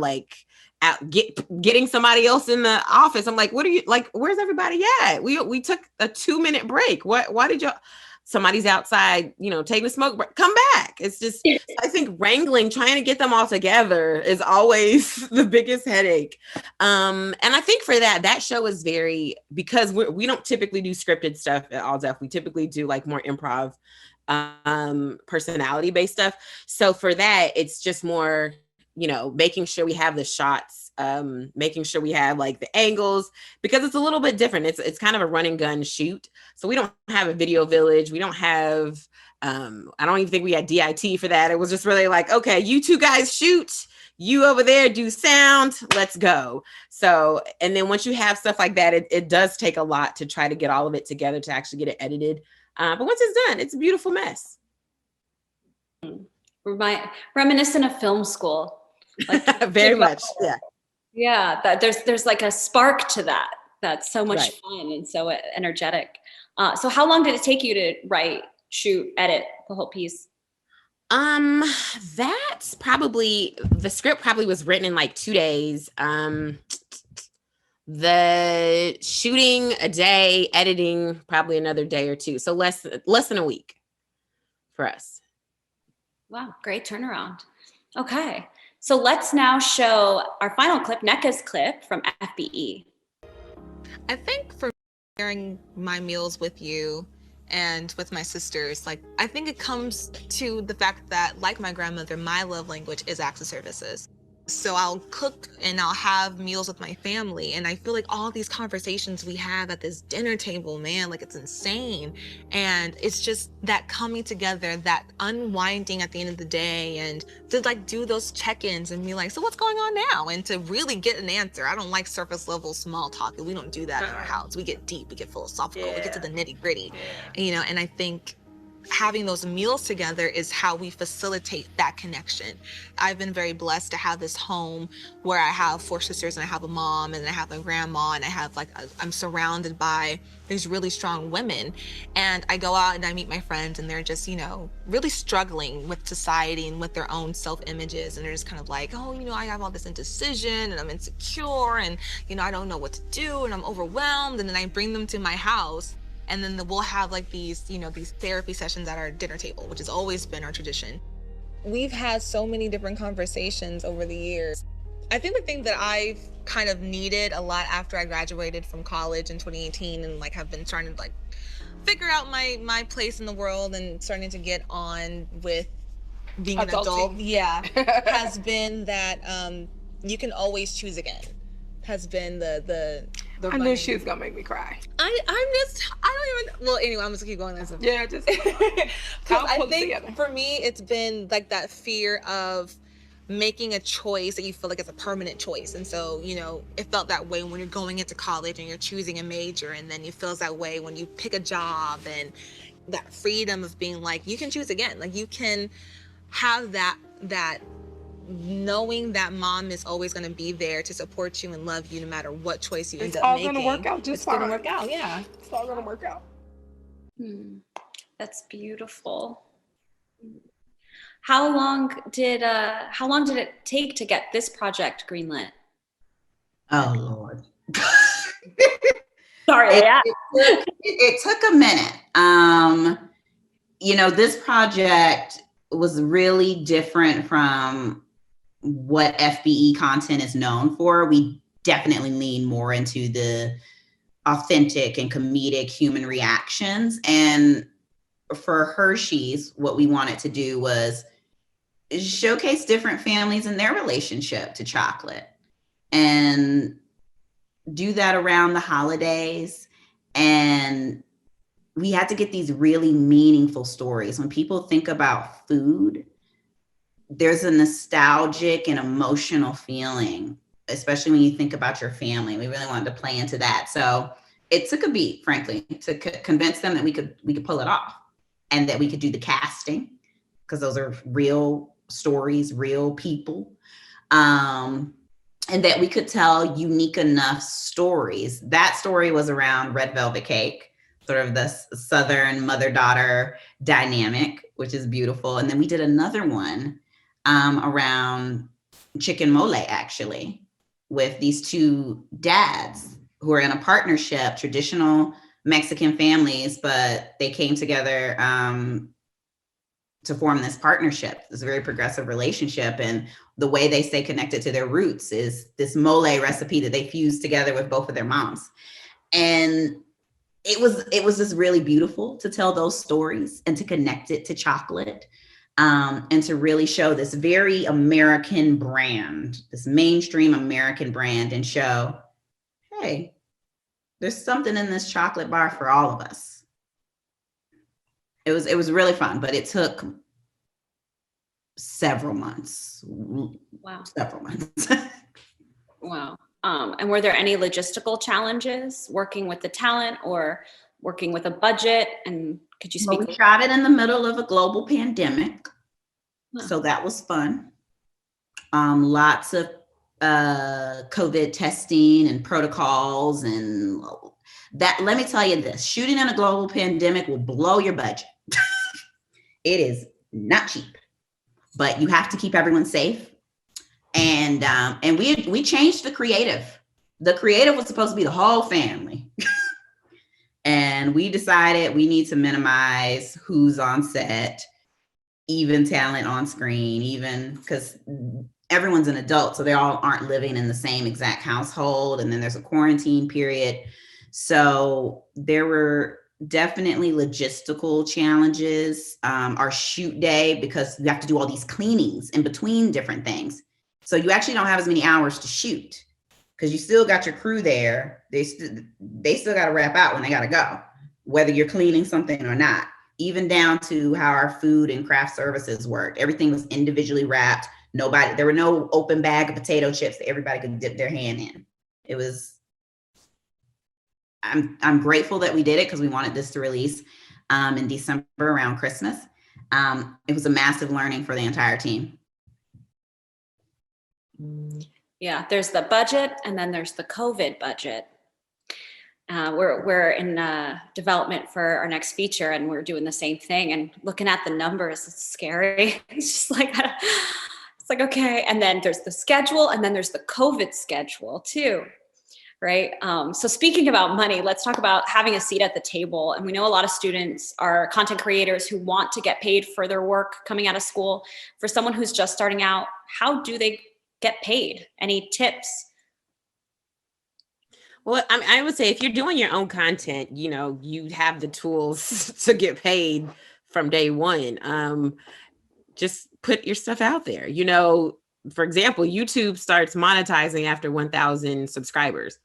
getting somebody else in the office. I'm like, what are you, where's everybody at? We took a 2-minute break. Why did y'all? Somebody's outside, taking a smoke break. Come back. It's just, I think wrangling, trying to get them all together is always the biggest headache. And I think for that show is because we don't typically do scripted stuff at All Def. We typically do like more improv, personality based stuff. So for that, it's just more, making sure we have the shots, making sure we have like the angles, because it's a little bit different. It's kind of a run and gun shoot. So we don't have a video village. We don't have, I don't even think we had DIT for that. It was just really like, okay, you two guys shoot, you over there do sound, let's go. So, and then once you have stuff like that, it does take a lot to try to get all of it together to actually get it edited. But once it's done, it's a beautiful mess. Reminiscent of film school. Like, very much, yeah. Yeah, that there's like a spark to that. That's so much Right. fun and so energetic. So how long did it take you to write, shoot, edit the whole piece? That's probably, the script probably was written in like 2 days. The shooting a day, editing probably another day or two. So less than a week for us. Wow, great turnaround. Okay, so let's now show our final clip, Neca's clip from FBE. I think for sharing my meals with you and with my sisters, like, I think it comes to the fact that, like my grandmother, my love language is acts of services. So I'll cook and I'll have meals with my family. And I feel like all these conversations we have at this dinner table, man, like, it's insane. And it's just that coming together, that unwinding at the end of the day, and to like do those check-ins and be like, so what's going on now? And to really get an answer. I don't like surface level small talk. We don't do that in our house. We get deep, we get philosophical, we get to the nitty gritty, you know, and I think having those meals together is how we facilitate that connection. I've been very blessed to have this home where I have 4 sisters and I have a mom and I have a grandma and I have I'm surrounded by these really strong women. And I go out and I meet my friends and they're just, you know, really struggling with society and with their own self-images. And they're just kind of like, oh, you know, I have all this indecision and I'm insecure and, you know, I don't know what to do and I'm overwhelmed. And then I bring them to my house. And then we'll have like these, you know, these therapy sessions at our dinner table, which has always been our tradition. We've had so many different conversations over the years. I think the thing that I've kind of needed a lot after I graduated from college in 2018 and like have been trying to like figure out my place in the world and starting to get on with being an adult, has been that you can always choose again. Has been the I knew she was gonna make me cry. I don't even, well, anyway, I'm just gonna keep going. Yeah, just because I think for me, it's been like that fear of making a choice that you feel like it's a permanent choice. And so, you know, it felt that way when you're going into college and you're choosing a major, and then it feels that way when you pick a job, and that freedom of being like, you can choose again. Like, you can have that knowing that mom is always going to be there to support you and love you no matter what choice you end up making. It's all going to work out just fine. It's going to work out, yeah. It's all going to work out. That's beautiful. How long did it take to get this project greenlit? Oh, Lord. Sorry, it took a minute. You know, this project was really different from what FBE content is known for. We definitely lean more into the authentic and comedic human reactions. And for Hershey's, what we wanted to do was showcase different families and their relationship to chocolate, and do that around the holidays. And we had to get these really meaningful stories. When people think about food, there's a nostalgic and emotional feeling, especially when you think about your family. We really wanted to play into that. So it took a beat, frankly, to convince them that we could pull it off, and that we could do the casting, because those are real stories, real people. And that we could tell unique enough stories. That story was around red velvet cake, sort of the Southern mother-daughter dynamic, which is beautiful. And then we did another one around chicken mole, actually, with these 2 dads who are in a partnership, traditional Mexican families, but they came together to form this partnership, this very progressive relationship. And the way they stay connected to their roots is this mole recipe that they fused together with both of their moms. And it was just really beautiful to tell those stories and to connect it to chocolate, and to really show this very American brand, this mainstream American brand, and show, hey, there's something in this chocolate bar for all of us. It was really fun, but it took several months. Wow. Several months. Wow. And were there any logistical challenges working with the talent or working with a budget? And could you speak? Well, we shot it in the middle of a global pandemic. So that was fun. Lots of COVID testing and protocols and that. Let me tell you this, shooting in a global pandemic will blow your budget. It is not cheap, but you have to keep everyone safe. And we changed the creative. The creative was supposed to be the whole family. And we decided we need to minimize who's on set, even talent on screen, even because everyone's an adult, so they all aren't living in the same exact household. And then there's a quarantine period. So there were definitely logistical challenges. Our shoot day, because you have to do all these cleanings in between different things. So you actually don't have as many hours to shoot because you still got your crew there. They still got to wrap out when they got to go, whether you're cleaning something or not, even down to how our food and craft services worked. Everything was individually wrapped. There were no open bag of potato chips that everybody could dip their hand in. It was, I'm grateful that we did it because we wanted this to release in December around Christmas. It was a massive learning for the entire team. Yeah, there's the budget and then there's the COVID budget. We're in development for our next feature and we're doing the same thing and looking at the numbers, it's scary. It's just like, it's like, okay. And then there's the schedule and then there's the COVID schedule too, right? So speaking about money, let's talk about having a seat at the table. And we know a lot of students are content creators who want to get paid for their work coming out of school. For someone who's just starting out, how do they get paid? Any tips? Well, I would say if you're doing your own content, you have the tools to get paid from day one. Just put your stuff out there. For example, YouTube starts monetizing after 1,000 subscribers.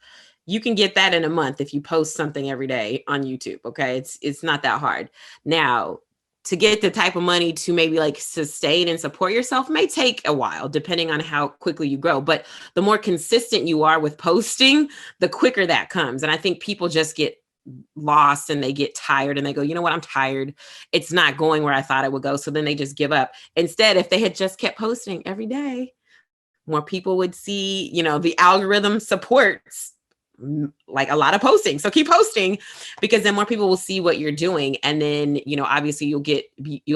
You can get that in a month if you post something every day on YouTube. Okay, it's not that hard. Now, to get the type of money to maybe like sustain and support yourself may take a while, depending on how quickly you grow. But the more consistent you are with posting, the quicker that comes. And I think people just get lost and they get tired and they go, you know what, I'm tired. It's not going where I thought it would go. So then they just give up. Instead, if they had just kept posting every day, more people would see, the algorithm supports like a lot of posting. So keep posting because then more people will see what you're doing. And then, obviously you'll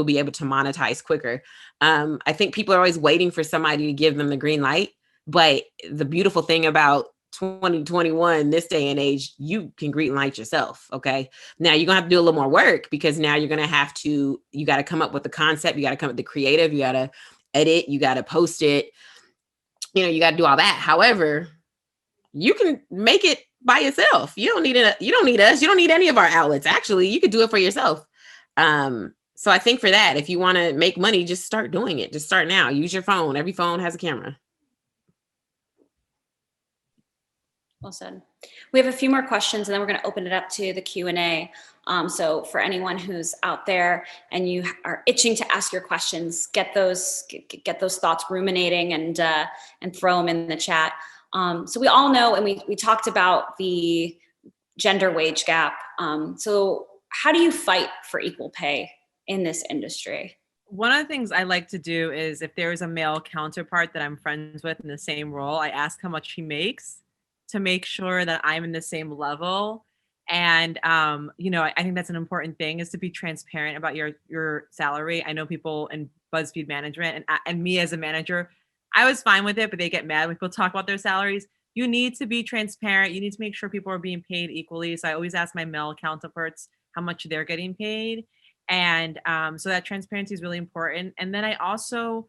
be able to monetize quicker. I think people are always waiting for somebody to give them the green light. But the beautiful thing about 2021, this day and age, you can green light yourself. Okay. Now you're gonna have to do a little more work because now you got to come up with the concept. You got to come up with the creative. You got to edit. You got to post it. You got to do all that. However, you can make it by yourself. You don't need us. You don't need any of our outlets. Actually, you could do it for yourself. So I think for that, if you want to make money, just start doing it. Just start now. Use your phone. Every phone has a camera. Well said. We have a few more questions and then we're going to open it up to the Q&A. So for anyone who's out there and you are itching to ask your questions, get those thoughts ruminating and throw them in the chat. So we all know, and we talked about the gender wage gap. So how do you fight for equal pay in this industry? One of the things I like to do is if there is a male counterpart that I'm friends with in the same role, I ask how much he makes to make sure that I'm in the same level. And, I think that's an important thing is to be transparent about your salary. I know people in BuzzFeed management and me as a manager, I was fine with it, but they get mad when people talk about their salaries. You need to be transparent. You need to make sure people are being paid equally. So I always ask my male counterparts how much they're getting paid. And so that transparency is really important. And then I also,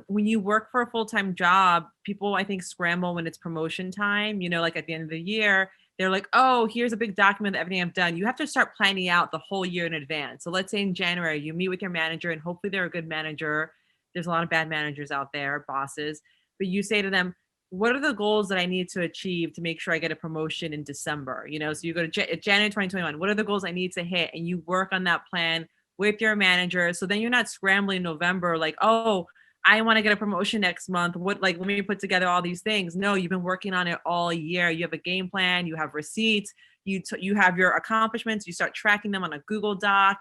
when you work for a full-time job, people, I think, scramble when it's promotion time, like at the end of the year, they're like, oh, here's a big document of everything I've done. You have to start planning out the whole year in advance. So let's say in January, you meet with your manager and hopefully they're a good manager. There's a lot of bad managers out there, bosses, but you say to them, what are the goals that I need to achieve to make sure I get a promotion in December? So you go to January 2021, what are the goals I need to hit? And you work on that plan with your manager. So then you're not scrambling in November like, oh, I want to get a promotion next month. What, like, let me put together all these things. No, you've been working on it all year. You have a game plan, you have receipts, you have your accomplishments, you start tracking them on a Google Doc.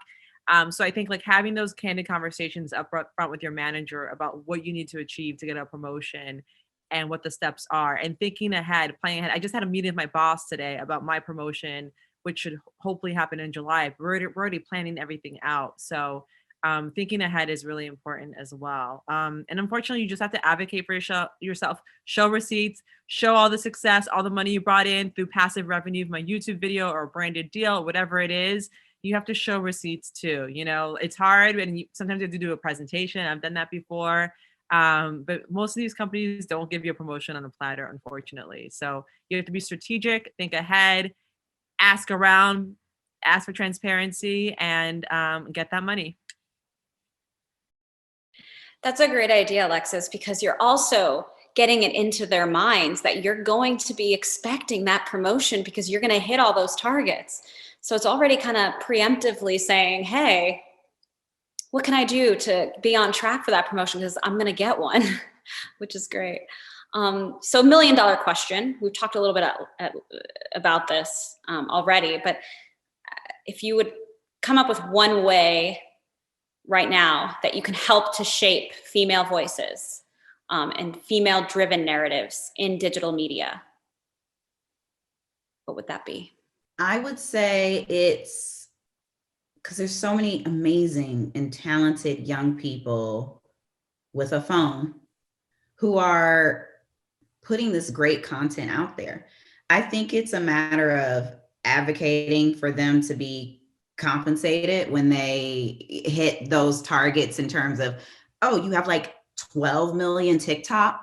So I think like having those candid conversations up front with your manager about what you need to achieve to get a promotion and what the steps are, and thinking ahead, planning ahead. I just had a meeting with my boss today about my promotion, which should hopefully happen in July. We're already planning everything out. So thinking ahead is really important as well. And unfortunately, you just have to advocate for yourself, show receipts, show all the success, all the money you brought in through passive revenue from a YouTube video or a branded deal, whatever it is. You have to show receipts too. You know, it's hard, and sometimes you have to do a presentation. I've done that before. But most of these companies don't give you a promotion on a platter, unfortunately. So you have to be strategic, think ahead, ask around, ask for transparency, and get that money. That's a great idea, Alexis, because you're also getting it into their minds that you're going to be expecting that promotion because you're going to hit all those targets. So it's already kind of preemptively saying, hey, what can I do to be on track for that promotion? Because I'm going to get one, which is great. So $1 million question. We've talked a little bit about this already, but if you would come up with one way right now that you can help to shape female voices and female-driven narratives in digital media, what would that be? I would say it's because there's so many amazing and talented young people with a phone who are putting this great content out there. I think it's a matter of advocating for them to be compensated when they hit those targets in terms of, oh, you have like 12 million TikTok,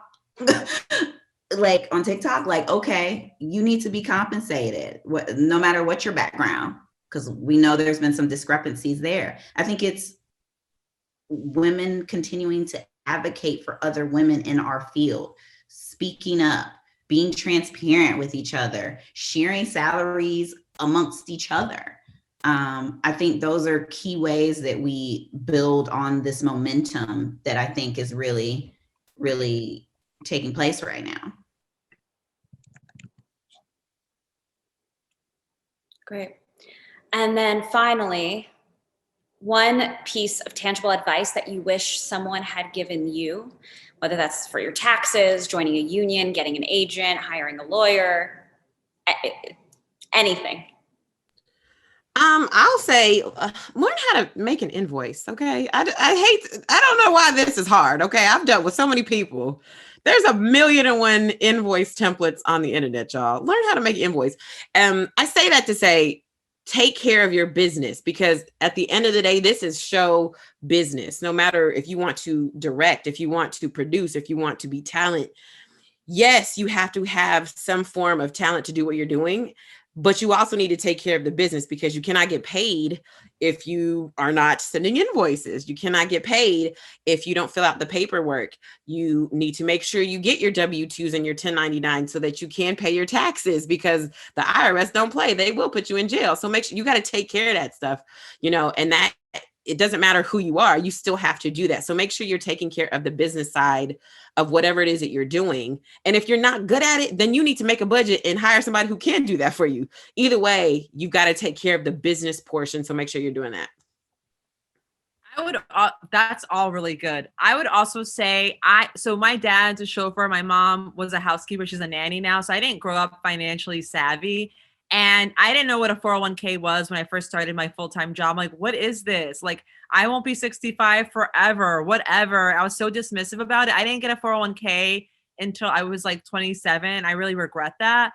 like on TikTok, like, okay, you need to be compensated no matter what your background, because we know there's been some discrepancies there. I think it's women continuing to advocate for other women in our field, speaking up, being transparent with each other, sharing salaries amongst each other. I think those are key ways that we build on this momentum that I think is really, really taking place right now. Great. And then finally, one piece of tangible advice that you wish someone had given you, whether that's for your taxes, joining a union, getting an agent, hiring a lawyer, anything. I'll say learn how to make an invoice. Okay. I don't know why this is hard. Okay. I've dealt with so many people. There's 1,000,001 invoice templates on the internet, y'all. Learn how to make an invoice. I say that to say, take care of your business, because at the end of the day, this is show business. No matter if you want to direct, if you want to produce, if you want to be talent, yes, you have to have some form of talent to do what you're doing. But you also need to take care of the business, because you cannot get paid if you are not sending invoices. You cannot get paid if you don't fill out the paperwork. You need to make sure you get your W-2s and your 1099 so that you can pay your taxes, because the IRS don't play. They will put you in jail. So make sure you got to take care of that stuff, and that it doesn't matter who you are, you still have to do that. So make sure you're taking care of the business side of whatever it is that you're doing. And if you're not good at it, then you need to make a budget and hire somebody who can do that for you. Either way, you've got to take care of the business portion. So make sure you're doing that. That's all really good. I would also say, so my dad's a chauffeur. My mom was a housekeeper. She's a nanny now. So I didn't grow up financially savvy. And I didn't know what a 401k was when I first started my full-time job. I'm like, what is this? Like, I won't be 65 forever, whatever. I was so dismissive about it. I didn't get a 401k until I was like 27. I really regret that.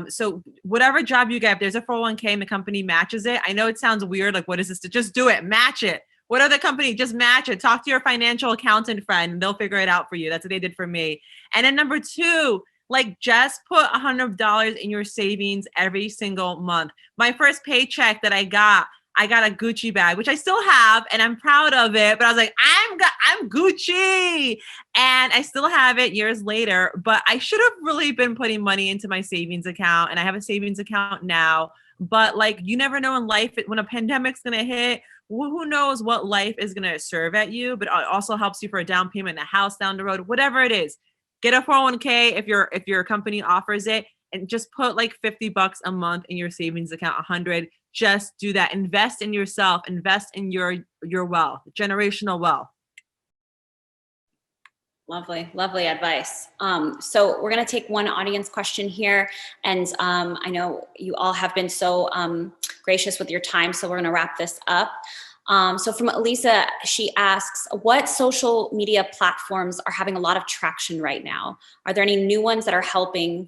So whatever job you get, if there's a 401k and the company matches it, I know it sounds weird. Like, what is this? Just do it, match it. What other company? Just match it. Talk to your financial accountant friend and they'll figure it out for you. That's what they did for me. And then number two, like, just put $100 in your savings every single month. My first paycheck that I got a Gucci bag, which I still have, and I'm proud of it. But I was like, I'm Gucci, and I still have it years later. But I should have really been putting money into my savings account, and I have a savings account now. but like, you never know in life when a pandemic's going to hit. Who knows what life is going to serve at you, but it also helps you for a down payment, a house down the road, whatever it is. Get a 401k if your company offers it, and just put like $50 a month in your savings account, 100. Just do that. Invest in yourself, invest in your wealth, generational wealth. Lovely, lovely advice. So we're going to take one audience question here. And I know you all have been so gracious with your time, so we're going to wrap this up. So from Elisa, she asks, what social media platforms are having a lot of traction right now? Are there any new ones that are helping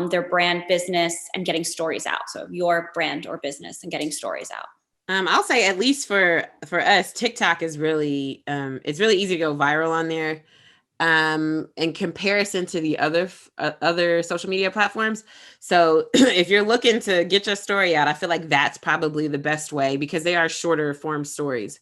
their brand, business, and getting stories out? So your brand or business and getting stories out. I'll say, at least for us, TikTok is really, it's really easy to go viral on there. In comparison to the other social media platforms. So if you're looking to get your story out, I feel like that's probably the best way, because they are shorter form stories.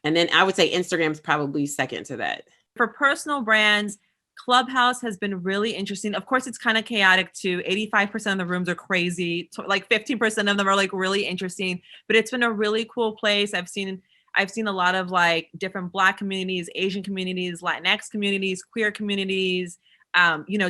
And then I would say Instagram's probably second to that. For personal brands, Clubhouse has been really interesting. Of course, it's kind of chaotic too. 85% of the rooms are crazy. Like 15% of them are like really interesting, but it's been a really cool place. I've seen a lot of like different Black communities, Asian communities, Latinx communities, queer communities,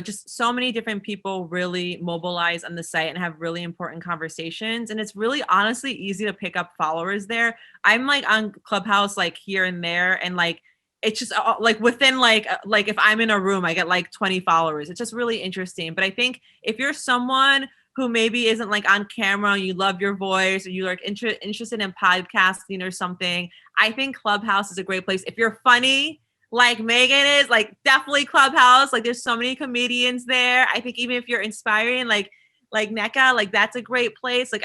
just so many different people really mobilize on the site and have really important conversations. And it's really honestly easy to pick up followers there. I'm like on Clubhouse, like here and there. And like, it's just like within like if I'm in a room, I get like 20 followers. It's just really interesting. But I think if you're someone who maybe isn't like on camera, you love your voice, or you're like interested in podcasting or something, I think Clubhouse is a great place. If you're funny, like Megan is, like definitely Clubhouse. Like there's so many comedians there. I think even if you're inspiring, like Neca, like that's a great place. Like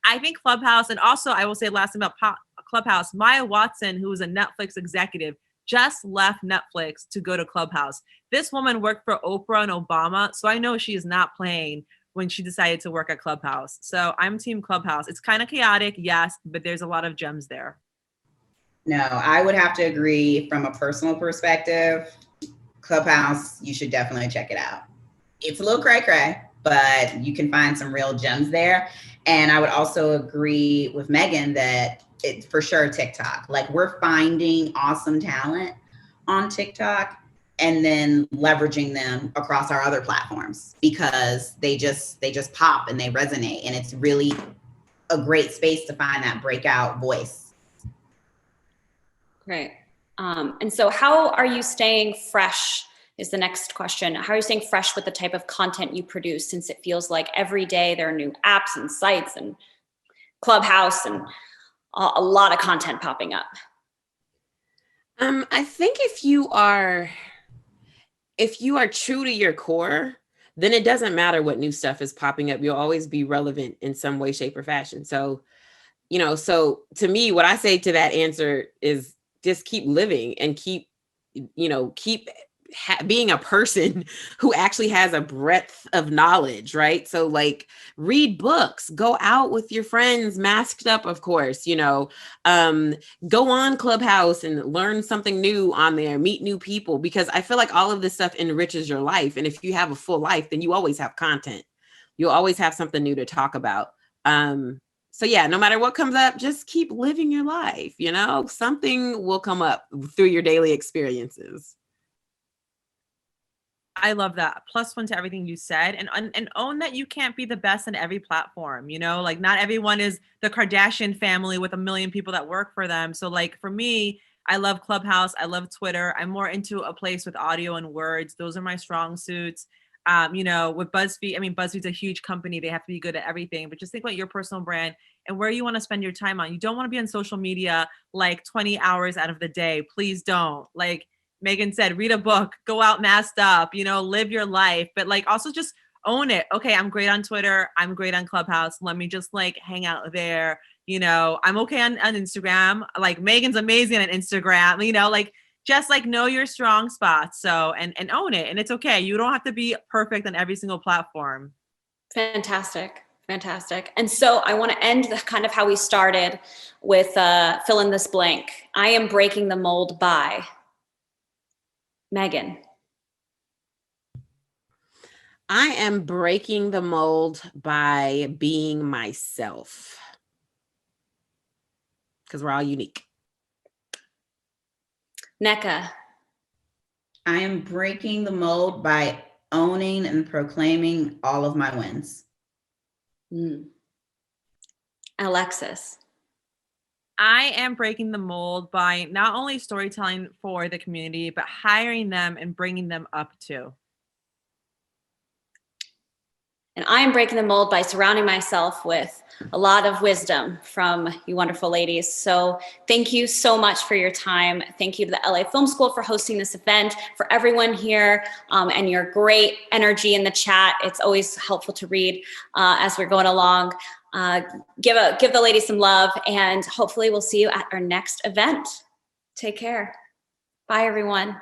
I think Clubhouse, and also I will say last thing about Clubhouse, Maya Watson, who was a Netflix executive, just left Netflix to go to Clubhouse. This woman worked for Oprah and Obama, so I know she is not playing when she decided to work at Clubhouse. So I'm team Clubhouse. It's kind of chaotic, yes, but there's a lot of gems there. No, I would have to agree from a personal perspective. Clubhouse, you should definitely check it out. It's a little cray-cray, but you can find some real gems there. And I would also agree with Megan that it's for sure TikTok. Like we're finding awesome talent on TikTok and then leveraging them across our other platforms, because they just pop and they resonate, and it's really a great space to find that breakout voice. Great. And so how are you staying fresh is the next question. How are you staying fresh with the type of content you produce, since it feels like every day there are new apps and sites and Clubhouse and a lot of content popping up? I think if you are true to your core, then it doesn't matter what new stuff is popping up. You'll always be relevant in some way, shape, or fashion. So, so to me, what I say to that answer is just keep living and keep being a person who actually has a breadth of knowledge, right? So like read books, go out with your friends, masked up, of course, go on Clubhouse and learn something new on there, meet new people, because I feel like all of this stuff enriches your life. And if you have a full life, then you always have content. You'll always have something new to talk about. So yeah, no matter what comes up, just keep living your life, something will come up through your daily experiences. I love that. +1 to everything you said, and own that you can't be the best in every platform. Like not everyone is the Kardashian family with 1 million people that work for them. So like for me, I love Clubhouse. I love Twitter. I'm more into a place with audio and words. Those are my strong suits. With BuzzFeed, BuzzFeed's a huge company. They have to be good at everything, but just think about your personal brand and where you want to spend your time on. You don't want to be on social media like 20 hours out of the day. Please don't. Like Megan said, read a book, go out masked up, live your life, but like also just own it. Okay, I'm great on Twitter. I'm great on Clubhouse. Let me just like hang out there. I'm okay on Instagram. Like Megan's amazing on Instagram, just like know your strong spots. So, and own it. And it's okay. You don't have to be perfect on every single platform. Fantastic. Fantastic. And so I want to end kind of how we started with fill in this blank. I am breaking the mold by Megan. I am breaking the mold by being myself. Because we're all unique. Neca. I am breaking the mold by owning and proclaiming all of my wins. Alexis. I am breaking the mold by not only storytelling for the community, but hiring them and bringing them up too. And I am breaking the mold by surrounding myself with a lot of wisdom from you wonderful ladies. So thank you so much for your time. Thank you to the LA Film School for hosting this event, for everyone here, and your great energy in the chat. It's always helpful to read as we're going along. Give the ladies some love, and hopefully we'll see you at our next event. Take care. Bye, everyone.